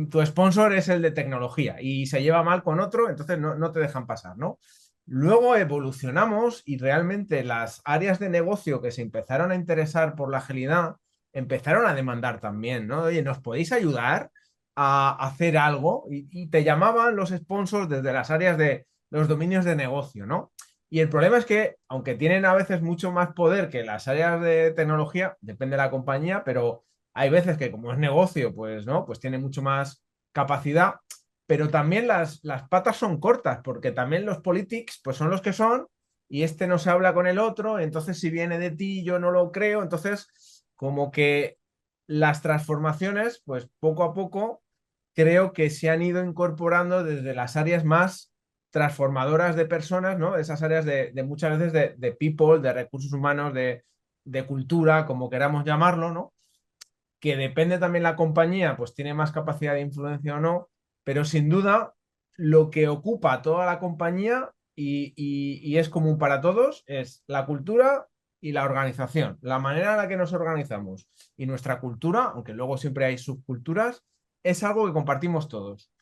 tu sponsor es el de tecnología y se lleva mal con otro, entonces no te dejan pasar, ¿no? Luego evolucionamos y realmente las áreas de negocio que se empezaron a interesar por la agilidad empezaron a demandar también, ¿no? Oye, ¿nos podéis ayudar a hacer algo? Y te llamaban los sponsors desde las áreas de los dominios de negocio, ¿no? Y el problema es que, aunque tienen a veces mucho más poder que las áreas de tecnología, depende de la compañía, pero hay veces que como es negocio, pues no, pues tiene mucho más capacidad, pero también las patas son cortas, porque también los politics, pues son los que son, y este no se habla con el otro, entonces si viene de ti yo no lo creo, entonces como que las transformaciones, pues poco a poco, creo que se han ido incorporando desde las áreas más transformadoras de personas, ¿no? Esas áreas de muchas veces de people, de recursos humanos, de cultura, como queramos llamarlo, ¿no? Que depende también la compañía, pues tiene más capacidad de influencia o no, pero sin duda lo que ocupa a toda la compañía y es común para todos es la cultura y la organización, la manera en la que nos organizamos y nuestra cultura, aunque luego siempre hay subculturas, es algo que compartimos todos.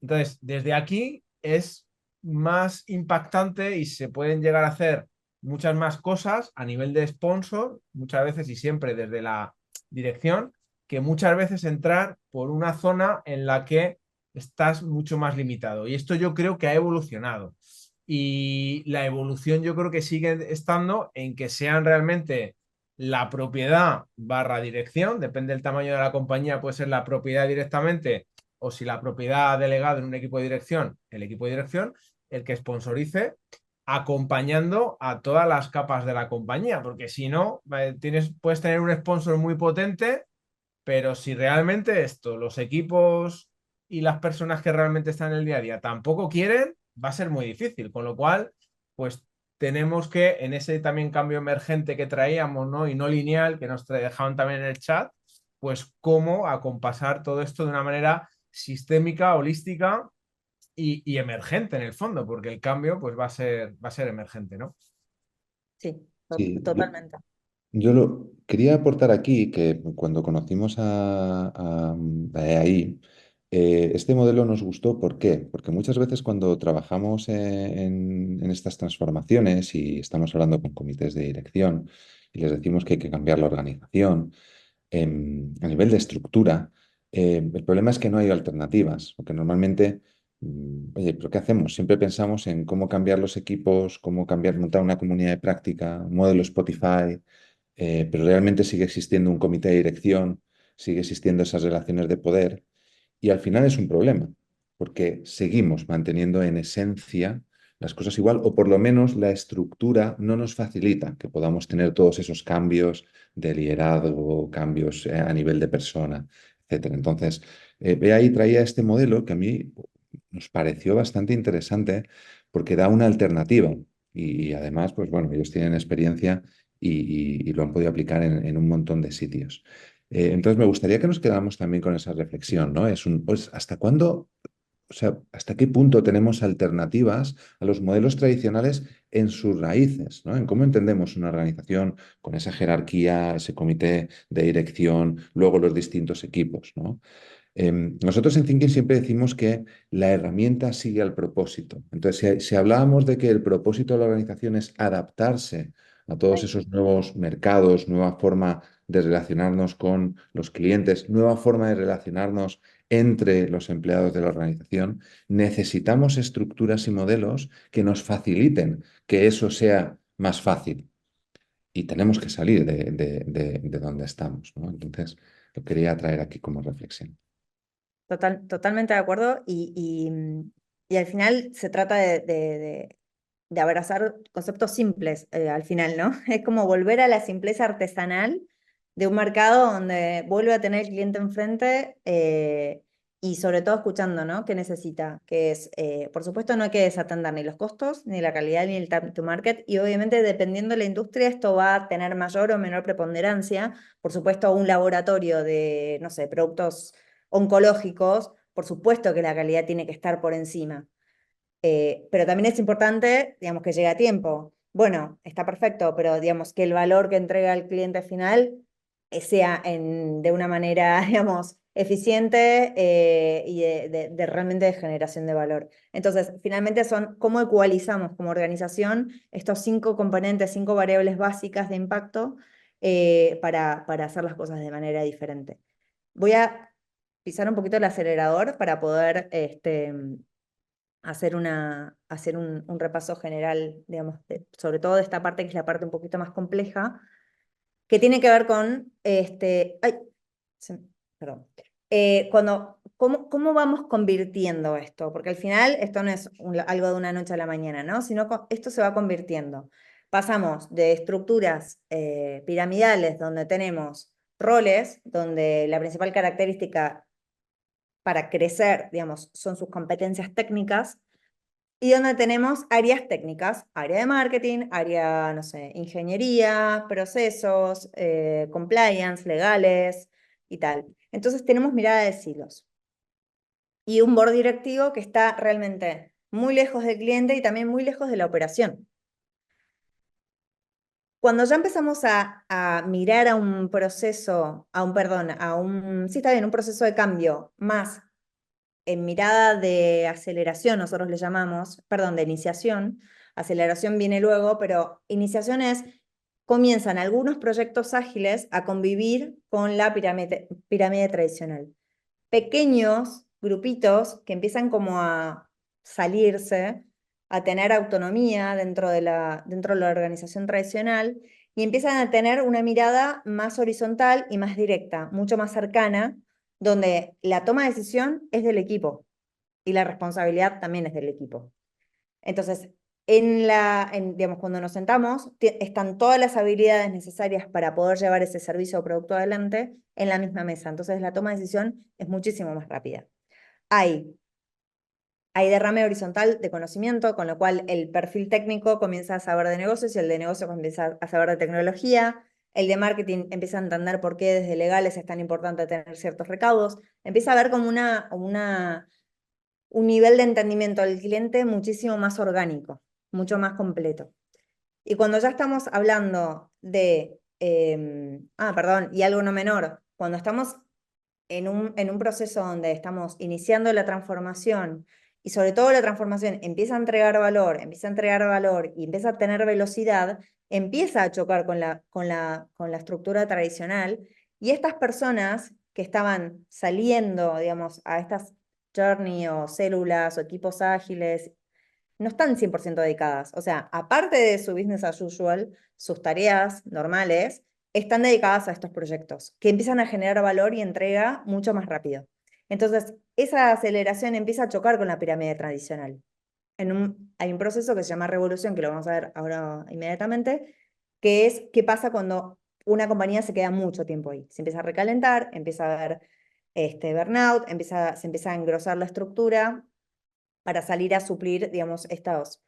Entonces, desde aquí es más impactante y se pueden llegar a hacer muchas más cosas a nivel de sponsor, muchas veces y siempre desde la dirección, que muchas veces entrar por una zona en la que estás mucho más limitado. Y esto yo creo que ha evolucionado. Y la evolución yo creo que sigue estando en que sean realmente la propiedad barra dirección, depende del tamaño de la compañía, puede ser la propiedad directamente o si la propiedad ha delegado en un equipo de dirección, el equipo de dirección, el que sponsorice acompañando a todas las capas de la compañía, porque si no, puedes tener un sponsor muy potente, pero si realmente esto, los equipos y las personas que realmente están en el día a día tampoco quieren, va a ser muy difícil, con lo cual, pues tenemos que en ese también cambio emergente que traíamos, ¿no? Y no lineal, que nos dejaban también en el chat, pues cómo acompasar todo esto de una manera sistémica, holística y emergente en el fondo, porque el cambio pues va a ser emergente, ¿no? Sí, Sí, totalmente. yo lo quería aportar aquí que cuando conocimos a EAI, este modelo nos gustó. ¿Por qué? Porque muchas veces cuando trabajamos en estas transformaciones y estamos hablando con comités de dirección y les decimos que hay que cambiar la organización, a nivel de estructura, el problema es que no hay alternativas, porque normalmente, oye, ¿pero qué hacemos? Siempre pensamos en cómo cambiar los equipos, cómo cambiar, montar una comunidad de práctica, un modelo Spotify, pero realmente sigue existiendo un comité de dirección, sigue existiendo esas relaciones de poder y al final es un problema, porque seguimos manteniendo en esencia las cosas igual o por lo menos la estructura no nos facilita que podamos tener todos esos cambios de liderazgo, cambios a nivel de persona, etcétera. Entonces, ahí traía este modelo que a mí nos pareció bastante interesante porque da una alternativa y además, pues bueno, ellos tienen experiencia y lo han podido aplicar en un montón de sitios. Entonces, me gustaría que nos quedáramos también con esa reflexión, ¿no? Pues, ¿hasta cuándo, o sea, hasta qué punto tenemos alternativas a los modelos tradicionales en sus raíces, ¿no? En cómo entendemos una organización con esa jerarquía, ese comité de dirección, luego los distintos equipos, ¿no? Nosotros en Thinking siempre decimos que la herramienta sigue al propósito. Entonces, si hablábamos de que el propósito de la organización es adaptarse a todos esos nuevos mercados, nueva forma de relacionarnos con los clientes, nueva forma de relacionarnos entre los empleados de la organización, necesitamos estructuras y modelos que nos faciliten que eso sea más fácil. Y tenemos que salir de donde estamos, ¿no? Entonces, lo quería traer aquí como reflexión. Totalmente de acuerdo y al final se trata de abrazar conceptos simples al final, ¿no? Es como volver a la simpleza artesanal de un mercado donde vuelve a tener el cliente enfrente y sobre todo escuchando, ¿no? ¿Qué necesita? Que es, por supuesto, no hay que desatender ni los costos, ni la calidad, ni el time to market y obviamente dependiendo de la industria esto va a tener mayor o menor preponderancia. Por supuesto, un laboratorio de, no sé, productos oncológicos, por supuesto que la calidad tiene que estar por encima. Pero también es importante, digamos, que llegue a tiempo. Bueno, está perfecto, pero digamos que el valor que entrega el cliente final sea de una manera, digamos, eficiente y de realmente de generación de valor. Entonces, finalmente son cómo ecualizamos como organización estos 5 componentes, 5 variables básicas de impacto para hacer las cosas de manera diferente. Voy a pisar un poquito el acelerador para poder hacer un repaso general, digamos, sobre todo de esta parte que es la parte un poquito más compleja, que tiene que ver con, ay, perdón, cómo vamos convirtiendo esto, porque al final esto no es algo de una noche a la mañana, ¿no? Sino esto se va convirtiendo. Pasamos de estructuras piramidales donde tenemos roles, donde la principal característica para crecer, digamos, son sus competencias técnicas, y donde tenemos áreas técnicas, área de marketing, área, no sé, ingeniería, procesos, compliance, legales y tal. Entonces tenemos mirada de silos. Y un board directivo que está realmente muy lejos del cliente y también muy lejos de la operación. Cuando ya empezamos a mirar a un proceso, sí está bien, un proceso de cambio más en mirada de aceleración, nosotros le llamamos, perdón, de iniciación, aceleración viene luego, pero iniciación es, comienzan algunos proyectos ágiles a convivir con la pirámide tradicional. Pequeños grupitos que empiezan como a salirse, a tener autonomía dentro de la organización tradicional y empiezan a tener una mirada más horizontal y más directa, mucho más cercana, donde la toma de decisión es del equipo y la responsabilidad también es del equipo. Entonces, digamos, cuando nos sentamos, están todas las habilidades necesarias para poder llevar ese servicio o producto adelante en la misma mesa. Entonces, la toma de decisión es muchísimo más rápida. Hay derrame horizontal de conocimiento, con lo cual el perfil técnico comienza a saber de negocios y el de negocios comienza a saber de tecnología. El de marketing empieza a entender por qué desde legales es tan importante tener ciertos recaudos. Empieza a haber como un nivel de entendimiento del cliente muchísimo más orgánico, mucho más completo. Y cuando ya estamos hablando perdón, y algo no menor, cuando estamos en un proceso donde estamos iniciando la transformación y sobre todo la transformación empieza a entregar valor y empieza a tener velocidad, empieza a chocar con la estructura tradicional y estas personas que estaban saliendo, digamos, a estas journey o células o equipos ágiles, no están 100% dedicadas. O sea, aparte de su business as usual, sus tareas normales están dedicadas a estos proyectos, que empiezan a generar valor y entrega mucho más rápido. Entonces, esa aceleración empieza a chocar con la pirámide tradicional. Hay un proceso que se llama revolución, que lo vamos a ver ahora inmediatamente, que es qué pasa cuando una compañía se queda mucho tiempo ahí. Se empieza a recalentar, empieza a haber burnout, se empieza a engrosar la estructura para salir a suplir, digamos, estas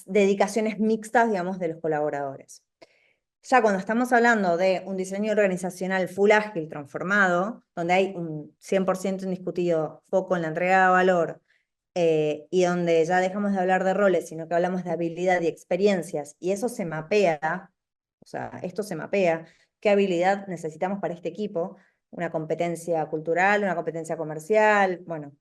dedicaciones mixtas, digamos, de los colaboradores. Ya cuando estamos hablando de un diseño organizacional full ágil transformado, donde hay un 100% indiscutido foco en la entrega de valor, y donde ya dejamos de hablar de roles, sino que hablamos de habilidad y experiencias, y eso se mapea, o sea, esto se mapea, qué habilidad necesitamos para este equipo, una competencia cultural, una competencia comercial, bueno,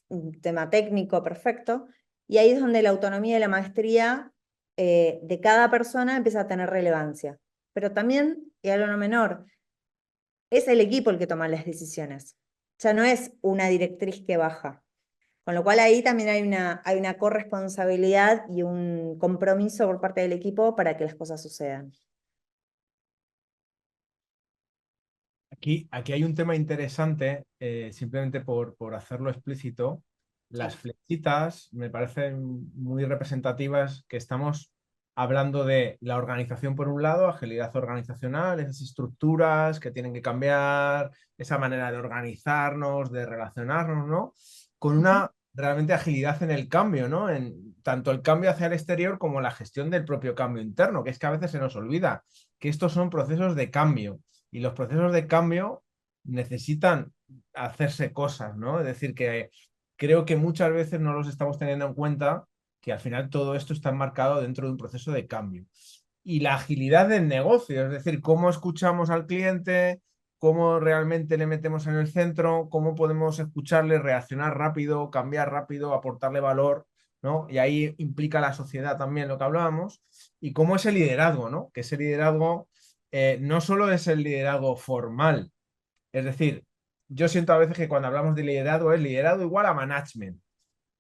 un tema técnico perfecto, y ahí es donde la autonomía y la maestría de cada persona empieza a tener relevancia. Pero también, y algo no menor, es el equipo el que toma las decisiones. Ya no es una directriz que baja. Con lo cual ahí también hay una corresponsabilidad y un compromiso por parte del equipo para que las cosas sucedan. Aquí hay un tema interesante, simplemente por hacerlo explícito. Las Sí. flechitas me parecen muy representativas que estamos hablando de la organización por un lado, agilidad organizacional, esas estructuras que tienen que cambiar, esa manera de organizarnos, de relacionarnos, ¿no? Con Ujú. una realmente agilidad en el cambio, ¿no? En tanto el cambio hacia el exterior como la gestión del propio cambio interno, que es que a veces se nos olvida que estos son procesos de cambio y los procesos de cambio necesitan hacerse cosas, ¿no? Es decir, que creo que muchas veces no los estamos teniendo en cuenta, que al final todo esto está enmarcado dentro de un proceso de cambio. Y la agilidad del negocio, es decir, cómo escuchamos al cliente, cómo realmente le metemos en el centro, cómo podemos escucharle, reaccionar rápido, cambiar rápido, aportarle valor, ¿no? Y ahí implica la sociedad también lo que hablábamos, y cómo es el liderazgo, ¿no? Que ese liderazgo no solo es el liderazgo formal, es decir, yo siento a veces que cuando hablamos de liderazgo es liderazgo igual a management.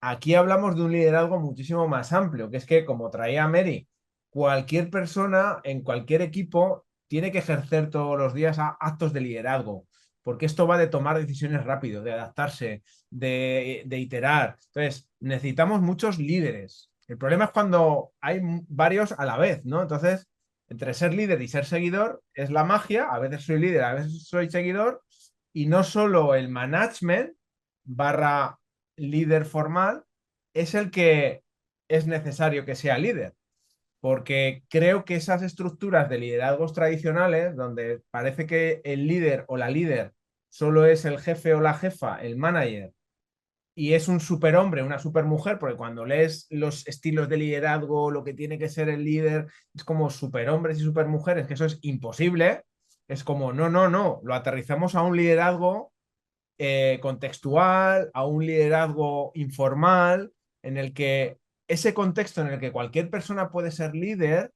Aquí hablamos de un liderazgo muchísimo más amplio, que es que, como traía Mary, cualquier persona en cualquier equipo tiene que ejercer todos los días actos de liderazgo, porque esto va de tomar decisiones rápido, de adaptarse, de iterar. Entonces, necesitamos muchos líderes. El problema es cuando hay varios a la vez, ¿no? Entonces, entre ser líder y ser seguidor es la magia. A veces soy líder, a veces soy seguidor, y no solo el management barra líder formal es el que es necesario que sea líder, porque creo que esas estructuras de liderazgos tradicionales, donde parece que el líder o la líder solo es el jefe o la jefa, el manager, y es un superhombre, una supermujer, porque cuando lees los estilos de liderazgo, lo que tiene que ser el líder, es como superhombres y supermujeres, que eso es imposible. Es como, no, no, no, lo aterrizamos a un liderazgo contextual, a un liderazgo informal, en el que ese contexto en el que cualquier persona puede ser líder,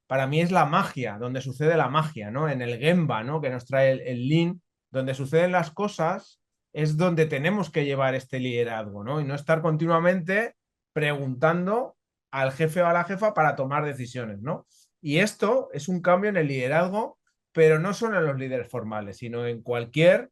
para mí es la magia, donde sucede la magia, ¿no? En el Gemba, ¿no? Que nos trae el Lean, donde suceden las cosas, es donde tenemos que llevar este liderazgo, ¿no? Y no estar continuamente preguntando al jefe o a la jefa para tomar decisiones, ¿no? Y esto es un cambio en el liderazgo, pero no solo en los líderes formales, sino en cualquier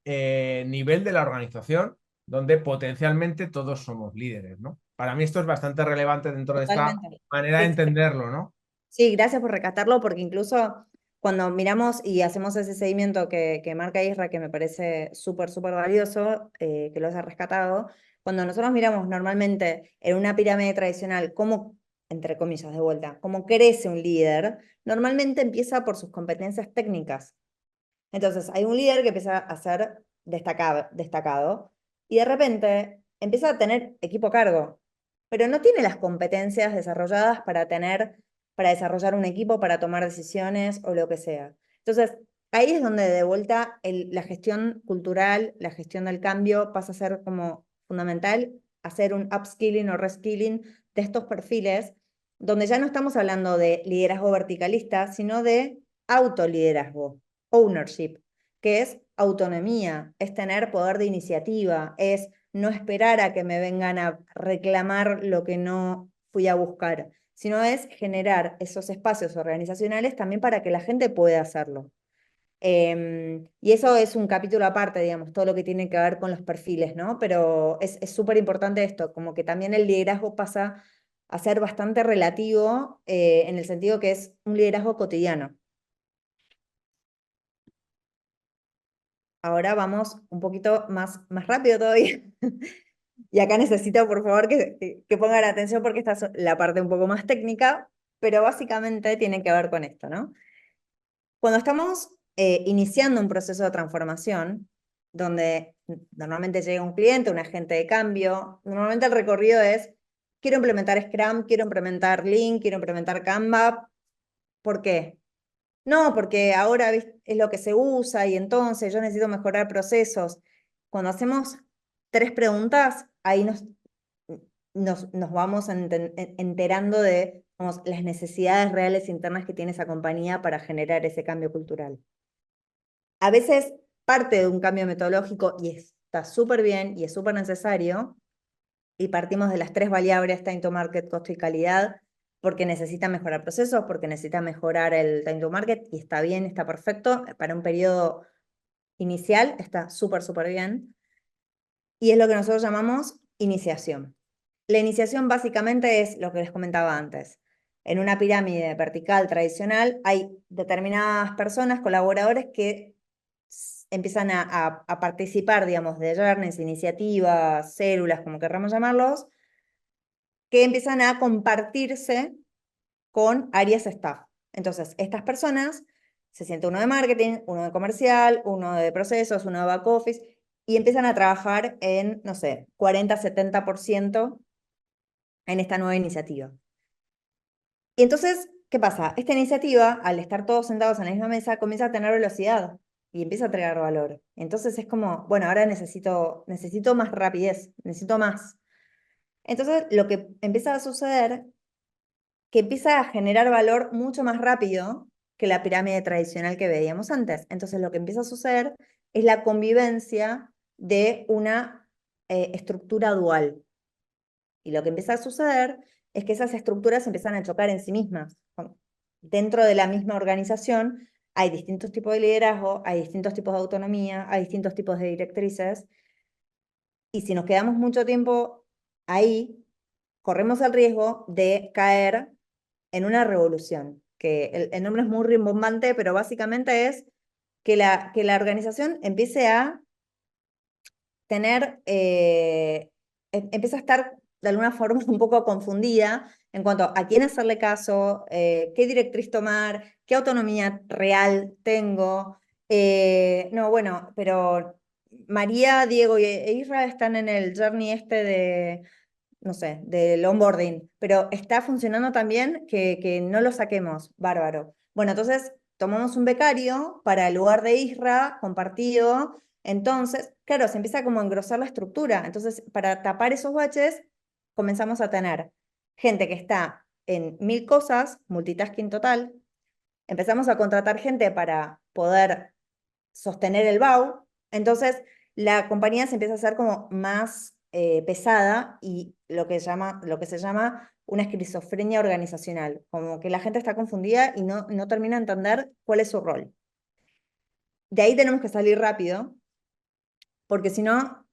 nivel de la organización donde potencialmente todos somos líderes, ¿no? Para mí esto es bastante relevante dentro de esta Totalmente. manera de Sí, sí. entenderlo, ¿no? Sí, gracias por rescatarlo, porque incluso cuando miramos y hacemos ese seguimiento que marca Isra, que me parece súper, súper valioso, que lo haya rescatado, cuando nosotros miramos normalmente en una pirámide tradicional cómo, entre comillas, de vuelta, cómo crece un líder, normalmente empieza por sus competencias técnicas. Entonces, hay un líder que empieza a ser destacado y de repente empieza a tener equipo a cargo, pero no tiene las competencias desarrolladas para desarrollar un equipo, para tomar decisiones o lo que sea. Entonces, ahí es donde de vuelta la gestión cultural, la gestión del cambio pasa a ser como fundamental, hacer un upskilling o reskilling de estos perfiles, donde ya no estamos hablando de liderazgo verticalista, sino de autoliderazgo, ownership, que es autonomía, es tener poder de iniciativa, es no esperar a que me vengan a reclamar lo que no fui a buscar, sino es generar esos espacios organizacionales también para que la gente pueda hacerlo. Y eso es un capítulo aparte, digamos, todo lo que tiene que ver con los perfiles, ¿no? Pero es súper importante esto, como que también el liderazgo pasa a ser bastante relativo en el sentido que es un liderazgo cotidiano. Ahora vamos un poquito más rápido todavía. Y acá necesito, por favor, que pongan atención porque esta es la parte un poco más técnica, pero básicamente tiene que ver con esto, ¿no? Cuando estamos iniciando un proceso de transformación, donde normalmente llega un cliente, un agente de cambio. Normalmente el recorrido es, quiero implementar Scrum, quiero implementar Lean, quiero implementar Canva. ¿Por qué? No, porque ahora es lo que se usa y entonces yo necesito mejorar procesos. Cuando hacemos 3 preguntas, ahí nos vamos enterando de, vamos, las necesidades reales internas que tiene esa compañía para generar ese cambio cultural. A veces parte de un cambio metodológico y está súper bien y es súper necesario, y partimos de las 3 variables, time to market, costo y calidad, porque necesita mejorar procesos, porque necesita mejorar el time to market, y está bien, está perfecto, para un periodo inicial está súper, súper bien, y es lo que nosotros llamamos iniciación. La iniciación básicamente es lo que les comentaba antes. En una pirámide vertical tradicional hay determinadas personas, colaboradores, que empiezan a participar, digamos, de journeys, iniciativas, células, como querramos llamarlos, que empiezan a compartirse con áreas staff. Entonces, estas personas, se siente uno de marketing, uno de comercial, uno de procesos, uno de back office, y empiezan a trabajar en, no sé, 40-70% en esta nueva iniciativa. Y entonces, ¿qué pasa? Esta iniciativa, al estar todos sentados en la misma mesa, comienza a tener velocidad y empieza a entregar valor. Entonces es como, bueno, ahora necesito más rapidez, necesito más. Entonces, lo que empieza a suceder, que empieza a generar valor mucho más rápido que la pirámide tradicional que veíamos antes. Entonces, lo que empieza a suceder es la convivencia de una estructura dual. Y lo que empieza a suceder es que esas estructuras empiezan a chocar en sí mismas. Dentro de la misma organización hay distintos tipos de liderazgo, hay distintos tipos de autonomía, hay distintos tipos de directrices. Y si nos quedamos mucho tiempo ahí, corremos el riesgo de caer en una revolución, que el nombre es muy rimbombante, pero básicamente es que la organización empiece a tener, empieza a estar de alguna forma un poco confundida en cuanto a quién hacerle caso, qué directriz tomar, qué autonomía real tengo. No, bueno, pero María, Diego e Isra están en el journey este de, no sé, del onboarding, pero está funcionando también que no lo saquemos, bárbaro. Bueno, entonces tomamos un becario para el lugar de Isra compartido. Entonces, claro, se empieza como a engrosar la estructura. Entonces, para tapar esos baches, comenzamos a tener gente que está en 1000 cosas, multitasking total. Empezamos a contratar gente para poder sostener el BAU. Entonces, la compañía se empieza a hacer como más pesada, y lo que se llama una esquizofrenia organizacional, como que la gente está confundida y no termina de entender cuál es su rol. De ahí tenemos que salir rápido, porque si no,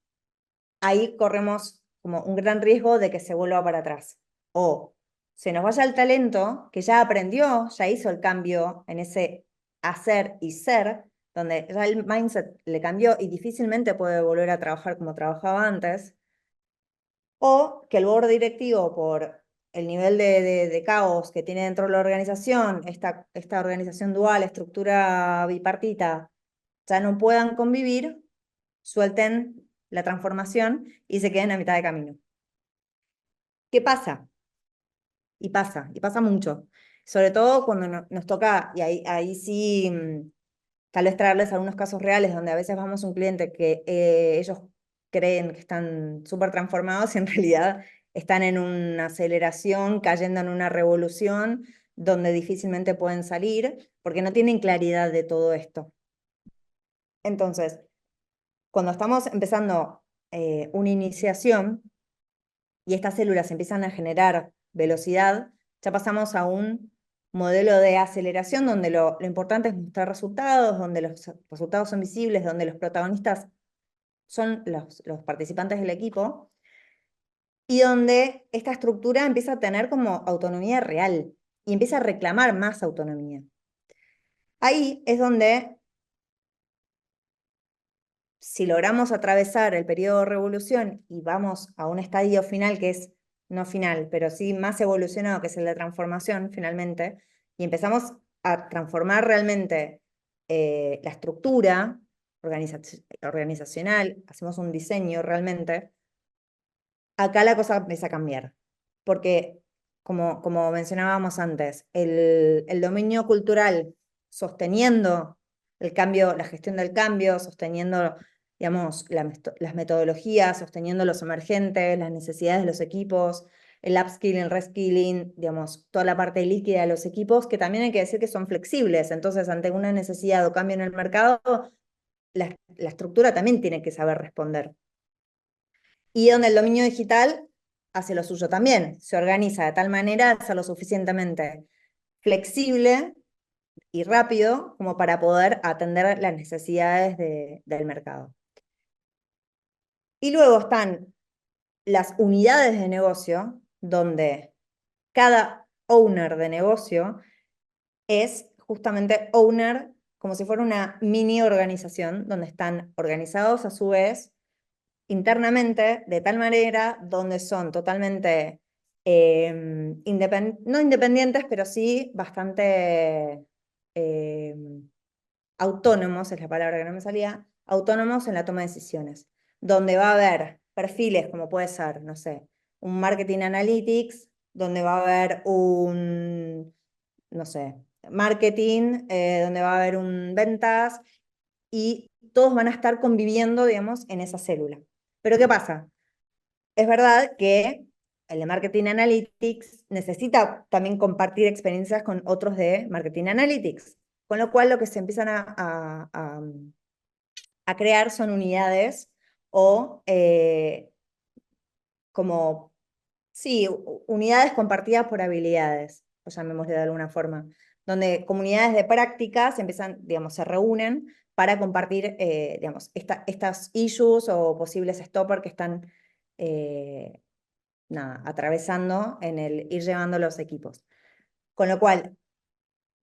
ahí corremos como un gran riesgo de que se vuelva para atrás. O se nos vaya el talento que ya aprendió, ya hizo el cambio en ese hacer y ser, donde ya el mindset le cambió y difícilmente puede volver a trabajar como trabajaba antes. O que el board directivo, por el nivel de caos que tiene dentro de la organización, esta organización dual, estructura bipartita, ya no puedan convivir, suelten la transformación y se queden a mitad de camino. ¿Qué pasa? Y pasa mucho. Sobre todo cuando nos toca, y ahí sí, tal vez traerles algunos casos reales donde a veces vamos a un cliente que ellos creen que están súper transformados y en realidad están en una aceleración, cayendo en una revolución donde difícilmente pueden salir porque no tienen claridad de todo esto. Entonces, cuando estamos empezando una iniciación y estas células empiezan a generar velocidad, ya pasamos a un modelo de aceleración donde lo importante es mostrar resultados, donde los resultados son visibles, donde los protagonistas son los participantes del equipo, y donde esta estructura empieza a tener como autonomía real y empieza a reclamar más autonomía. Ahí es donde, si logramos atravesar el periodo de revolución y vamos a un estadio final que es, no final, pero sí más evolucionado, que es el de transformación finalmente, y empezamos a transformar realmente la estructura, organizacional, hacemos un diseño realmente, acá la cosa empieza a cambiar. Porque, como mencionábamos antes, el dominio cultural sosteniendo el cambio, la gestión del cambio, sosteniendo, digamos, las metodologías, sosteniendo los emergentes, las necesidades de los equipos, el upskilling, el reskilling, digamos, toda la parte líquida de los equipos, que también hay que decir que son flexibles. Entonces, ante una necesidad o cambio en el mercado, la estructura también tiene que saber responder. Y donde el dominio digital hace lo suyo también, se organiza de tal manera de ser lo suficientemente flexible y rápido como para poder atender las necesidades del mercado. Y luego están las unidades de negocio, donde cada owner de negocio es justamente owner como si fuera una mini organización, donde están organizados a su vez internamente de tal manera donde son totalmente, no independientes, pero sí bastante autónomos, es la palabra que no me salía, autónomos en la toma de decisiones, donde va a haber perfiles como puede ser, no sé, un marketing analytics, donde va a haber un, no sé, marketing, donde va a haber un ventas, y todos van a estar conviviendo, digamos, en esa célula. Pero ¿qué pasa? Es verdad que el de Marketing Analytics necesita también compartir experiencias con otros de Marketing Analytics, con lo cual lo que se empiezan a crear son unidades o como, sí, unidades compartidas por habilidades, o llamémosle de alguna forma, donde comunidades de práctica se empiezan, digamos, se reúnen para compartir, digamos, estas issues o posibles stoppers que están nada, atravesando en el ir llevando los equipos. Con lo cual,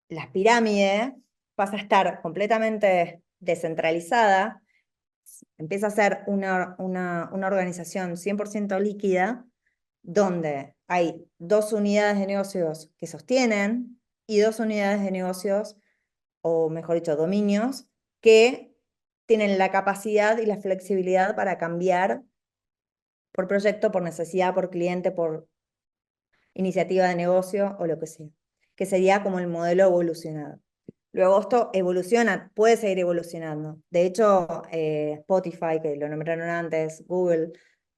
la pirámide pasa a estar completamente descentralizada, empieza a ser una organización 100% líquida, donde hay dos unidades de negocios que sostienen y dos unidades de negocios, o mejor dicho, dominios, que tienen la capacidad y la flexibilidad para cambiar por proyecto, por necesidad, por cliente, por iniciativa de negocio o lo que sea, que sería como el modelo evolucionado. Luego esto evoluciona, puede seguir evolucionando. De hecho, Spotify, que lo nombraron antes, Google,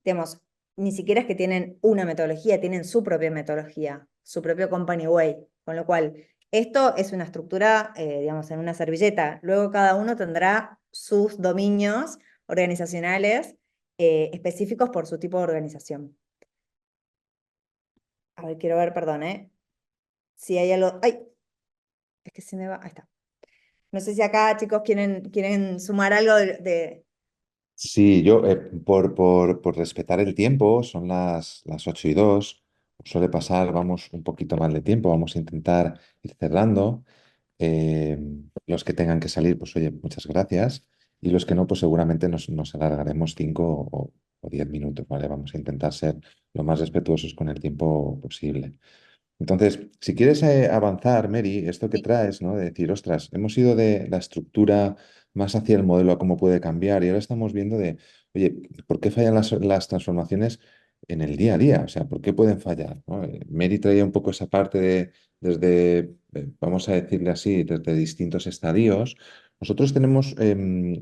digamos, ni siquiera es que tienen una metodología, tienen su propia metodología, su propio company way, con lo cual esto es una estructura, digamos, en una servilleta. Luego cada uno tendrá sus dominios organizacionales específicos por su tipo de organización. A ver, quiero ver, perdón, ¿eh? Si hay algo. ¡Ay! Es que se me va. Ahí está. No sé si acá, chicos, quieren sumar algo de. Sí, yo, por respetar el tiempo, son las 8:02, suele pasar, vamos un poquito más de tiempo, vamos a intentar ir cerrando. Eh, los que tengan que salir, pues oye, muchas gracias. Y los que no, pues seguramente nos alargaremos 5 o 10 minutos, ¿vale? Vamos a intentar ser lo más respetuosos con el tiempo posible. Entonces, si quieres avanzar, Mary, esto que Sí. traes, ¿no? De decir, ostras, hemos ido de la estructura más hacia el modelo a cómo puede cambiar y ahora estamos viendo de, oye, ¿por qué fallan las transformaciones en el día a día? O sea, ¿por qué pueden fallar? ¿No? Mary traía un poco esa parte de, desde, vamos a decirle así, desde distintos estadios. Nosotros tenemos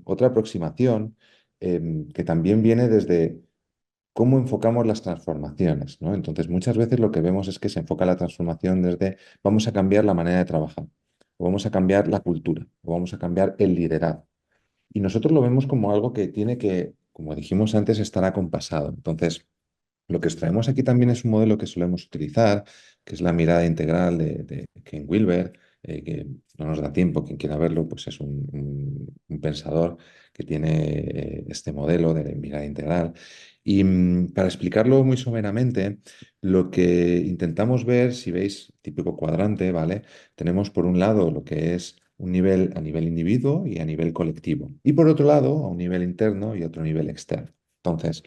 otra aproximación que también viene desde cómo enfocamos las transformaciones, ¿no? Entonces, muchas veces lo que vemos es que se enfoca la transformación desde vamos a cambiar la manera de trabajar, o vamos a cambiar la cultura, o vamos a cambiar el liderazgo. Y nosotros lo vemos como algo que tiene que, como dijimos antes, estar acompasado. Entonces, lo que os traemos aquí también es un modelo que solemos utilizar, que es la mirada integral de Ken Wilber, que no nos da tiempo, quien quiera verlo, pues es un pensador que tiene este modelo de mirada integral. Y para explicarlo muy someramente, lo que intentamos ver, si veis típico cuadrante, ¿vale? Tenemos por un lado lo que es un nivel a nivel individuo y a nivel colectivo. Y por otro lado, a un nivel interno y otro nivel externo. Entonces,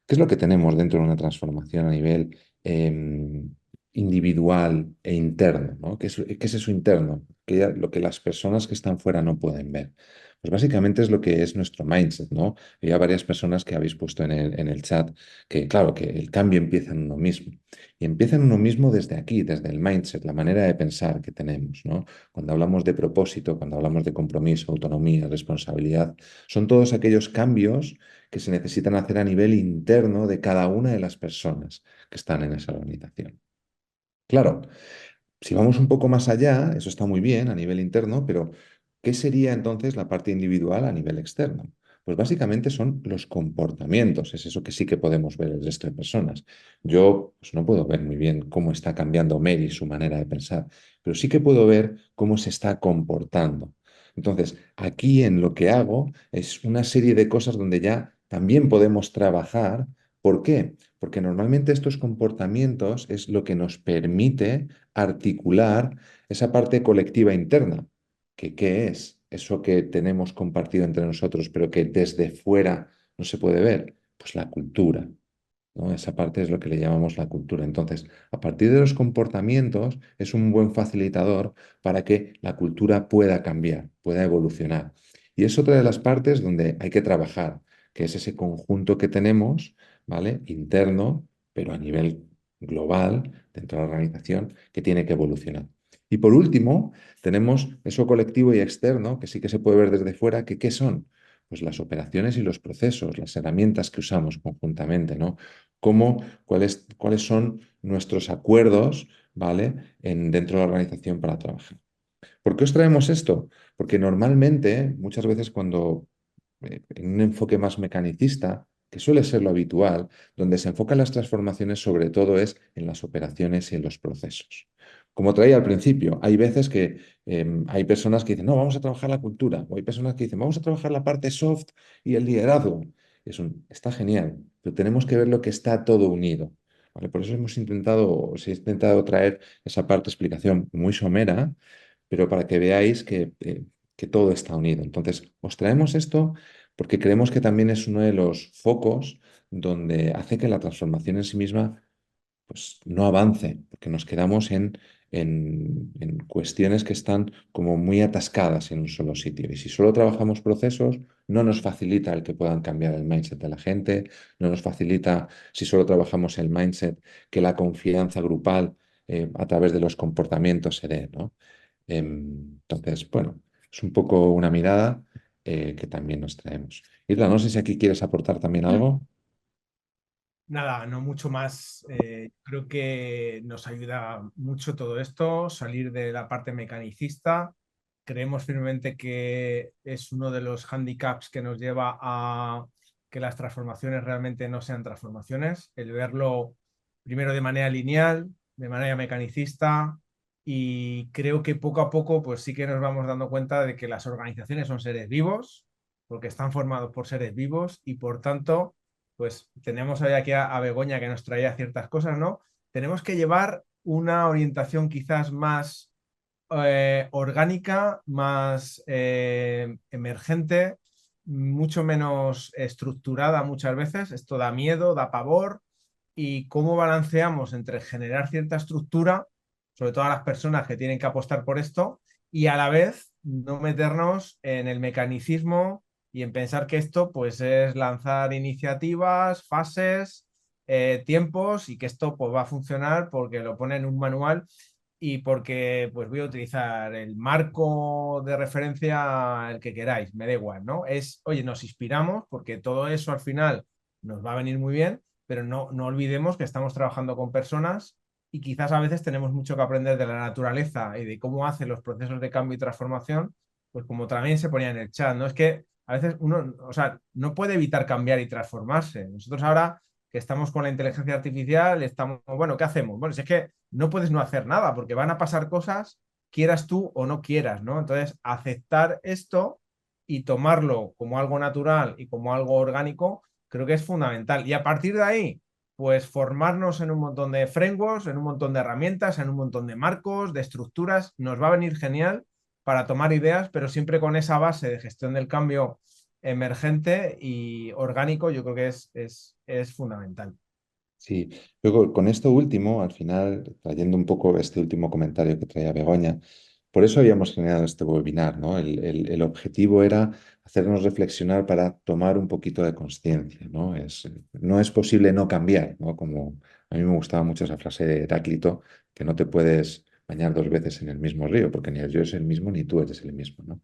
¿qué es lo que tenemos dentro de una transformación a nivel individual e interno? ¿No? ¿Qué es eso interno? Lo que las personas que están fuera no pueden ver. Pues básicamente es lo que es nuestro mindset, ¿no? Hay varias personas que habéis puesto en el chat que, claro, que el cambio empieza en uno mismo. Y empieza en uno mismo desde aquí, desde el mindset, la manera de pensar que tenemos, ¿no? Cuando hablamos de propósito, cuando hablamos de compromiso, autonomía, responsabilidad, son todos aquellos cambios que se necesitan hacer a nivel interno de cada una de las personas que están en esa organización. Claro, si vamos un poco más allá, eso está muy bien a nivel interno, pero ¿qué sería entonces la parte individual a nivel externo? Pues básicamente son los comportamientos, es eso que sí que podemos ver el resto de personas. Yo pues, no puedo ver muy bien cómo está cambiando Mary su manera de pensar, pero sí que puedo ver cómo se está comportando. Entonces, aquí en lo que hago es una serie de cosas donde ya también podemos trabajar. ¿Por qué? Porque normalmente estos comportamientos es lo que nos permite articular esa parte colectiva interna, que ¿qué es? Eso que tenemos compartido entre nosotros, pero que desde fuera no se puede ver, pues la cultura, ¿no? Esa parte es lo que le llamamos la cultura. Entonces, a partir de los comportamientos es un buen facilitador para que la cultura pueda cambiar, pueda evolucionar. Y es otra de las partes donde hay que trabajar, que es ese conjunto que tenemos, ¿vale? Interno, pero a nivel global, dentro de la organización, que tiene que evolucionar. Y por último, tenemos eso colectivo y externo, que sí que se puede ver desde fuera, que ¿qué son? Pues las operaciones y los procesos, las herramientas que usamos conjuntamente, ¿no? Cuáles son nuestros acuerdos, ¿vale? Dentro de la organización para trabajar. ¿Por qué os traemos esto? Porque normalmente, muchas veces cuando en un enfoque más mecanicista, que suele ser lo habitual, donde se enfocan las transformaciones sobre todo es en las operaciones y en los procesos. Como traía al principio, hay veces que hay personas que dicen, no, vamos a trabajar la cultura, o hay personas que dicen, vamos a trabajar la parte soft y el liderazgo. Está genial, pero tenemos que ver lo que está todo unido. ¿Vale? Por eso os he intentado traer esa parte de explicación muy somera, pero para que veáis que todo está unido. Entonces, os traemos esto porque creemos que también es uno de los focos donde hace que la transformación en sí misma pues, no avance, porque nos quedamos en cuestiones que están como muy atascadas en un solo sitio. Y si solo trabajamos procesos, no nos facilita el que puedan cambiar el mindset de la gente, no nos facilita, si solo trabajamos el mindset, que la confianza grupal a través de los comportamientos se dé, ¿no? Entonces, bueno, es un poco una mirada que también nos traemos. Isla, no sé si aquí quieres aportar también algo. Nada, no mucho más. Creo que nos ayuda mucho todo esto, salir de la parte mecanicista. Creemos firmemente que es uno de los handicaps que nos lleva a que las transformaciones realmente no sean transformaciones, el verlo primero de manera lineal, de manera mecanicista, y creo que poco a poco pues sí que nos vamos dando cuenta de que las organizaciones son seres vivos, porque están formados por seres vivos y por tanto pues tenemos hoy aquí a Begoña que nos traía ciertas cosas, ¿no? Tenemos que llevar una orientación quizás más orgánica, más emergente, mucho menos estructurada muchas veces. Esto da miedo, da pavor. Y cómo balanceamos entre generar cierta estructura, sobre todo a las personas que tienen que apostar por esto, y a la vez no meternos en el mecanicismo y en pensar que esto pues es lanzar iniciativas, fases, tiempos y que esto pues va a funcionar porque lo pone en un manual y porque pues voy a utilizar el marco de referencia el que queráis, me da igual, ¿no? Es, oye, nos inspiramos porque todo eso al final nos va a venir muy bien, pero no olvidemos que estamos trabajando con personas y quizás a veces tenemos mucho que aprender de la naturaleza y de cómo hacen los procesos de cambio y transformación, pues como también se ponía en el chat, ¿no? Es que a veces uno, o sea, no puede evitar cambiar y transformarse. Nosotros ahora que estamos con la inteligencia artificial, estamos, bueno, ¿qué hacemos? Bueno, si es que no puedes no hacer nada porque van a pasar cosas, quieras tú o no quieras, ¿no? Entonces, aceptar esto y tomarlo como algo natural y como algo orgánico, creo que es fundamental. Y a partir de ahí, pues formarnos en un montón de frameworks, en un montón de herramientas, en un montón de marcos, de estructuras, nos va a venir genial para tomar ideas, pero siempre con esa base de gestión del cambio emergente y orgánico, yo creo que es fundamental. Sí, luego con esto último, al final, trayendo un poco este último comentario que traía Begoña, Por eso habíamos generado este webinar, ¿no? El objetivo era hacernos reflexionar para tomar un poquito de conciencia, ¿no? No es posible no cambiar, ¿no? Como a mí me gustaba mucho esa frase de Heráclito, que no te puedes bañar dos veces en el mismo río, porque ni yo es el mismo ni tú eres el mismo, ¿no?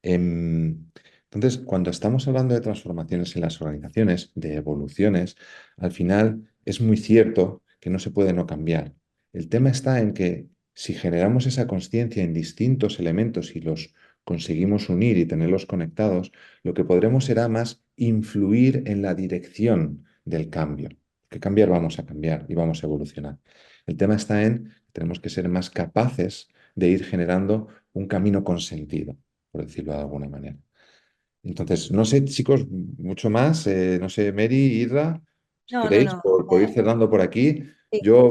Entonces, cuando estamos hablando de transformaciones en las organizaciones, de evoluciones, al final es muy cierto que no se puede no cambiar. El tema está en que si generamos esa conciencia en distintos elementos y los conseguimos unir y tenerlos conectados, lo que podremos será más influir en la dirección del cambio. Que cambiar vamos a cambiar y vamos a evolucionar. El tema está en que tenemos que ser más capaces de ir generando un camino con sentido, por decirlo de alguna manera. Entonces, no sé, chicos, mucho más. No sé, Mary, Irra, si No, no, queréis, no. por ir cerrando por aquí. Sí, total. Yo,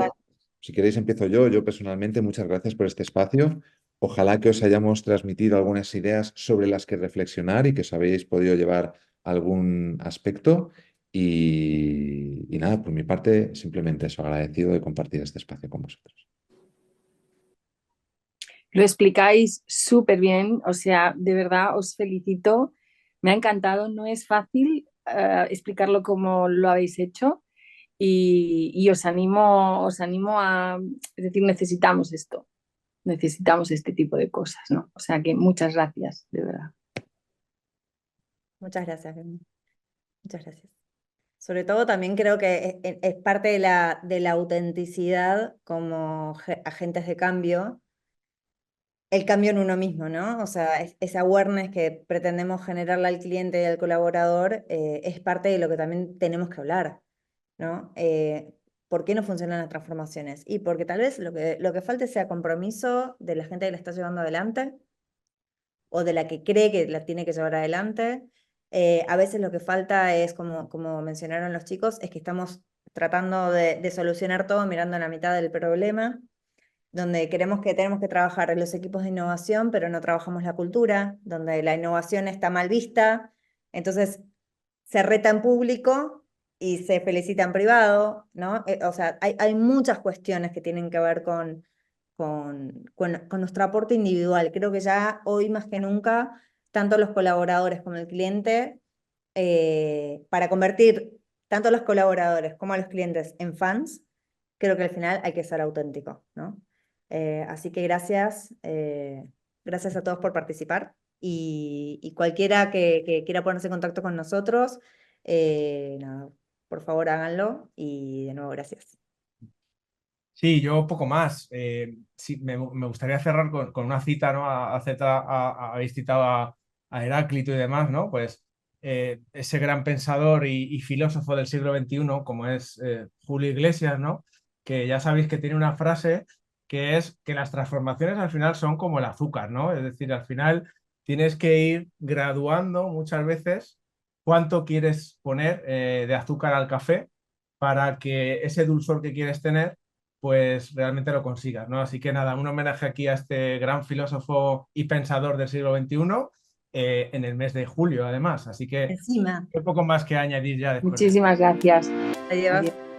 si queréis, empiezo yo. Yo personalmente, muchas gracias por este espacio. Ojalá que os hayamos transmitido algunas ideas sobre las que reflexionar y que os habéis podido llevar algún aspecto. Y nada, por mi parte, simplemente eso, agradecido de compartir este espacio con vosotros. Lo explicáis súper bien, o sea, de verdad os felicito. Me ha encantado, no es fácil explicarlo como lo habéis hecho y os animo a, es decir, necesitamos este tipo de cosas, ¿no? O sea que muchas gracias, de verdad. Muchas gracias, Beni. Muchas gracias. Sobre todo también creo que es parte de la autenticidad como agentes de cambio, el cambio en uno mismo, ¿no? O sea, ese awareness que pretendemos generarle al cliente y al colaborador es parte de lo que también tenemos que hablar, ¿no? ¿Por qué no funcionan las transformaciones? Y porque tal vez lo que falte sea compromiso de la gente que la está llevando adelante o de la que cree que la tiene que llevar adelante. A veces lo que falta es, como mencionaron los chicos, es que estamos tratando de solucionar todo mirando a la mitad del problema, donde tenemos que trabajar en los equipos de innovación, pero no trabajamos la cultura, donde la innovación está mal vista, entonces se reta en público y se felicita en privado, ¿no? O sea, hay muchas cuestiones que tienen que ver con nuestro aporte individual. Creo que ya hoy más que nunca, tanto los colaboradores como el cliente, para convertir tanto a los colaboradores como a los clientes en fans, creo que al final hay que ser auténtico, ¿no? Así que gracias, gracias a todos por participar y cualquiera que quiera ponerse en contacto con nosotros, nada, por favor háganlo y de nuevo gracias. Sí, yo poco más. Sí, me gustaría cerrar con una cita, ¿no? Habéis citado a Heráclito y demás, ¿no? Pues ese gran pensador y filósofo del siglo XXI, como es Julio Iglesias, ¿no? Que ya sabéis que tiene una frase que es que las transformaciones al final son como el azúcar, ¿no? Es decir, al final tienes que ir graduando muchas veces cuánto quieres poner de azúcar al café para que ese dulzor que quieres tener pues realmente lo consigas, ¿no? Así que nada, un homenaje aquí a este gran filósofo y pensador del siglo XXI en el mes de julio, además. Así que Encima, hay poco más que añadir ya después de esto. Muchísimas gracias. adiós. Adiós.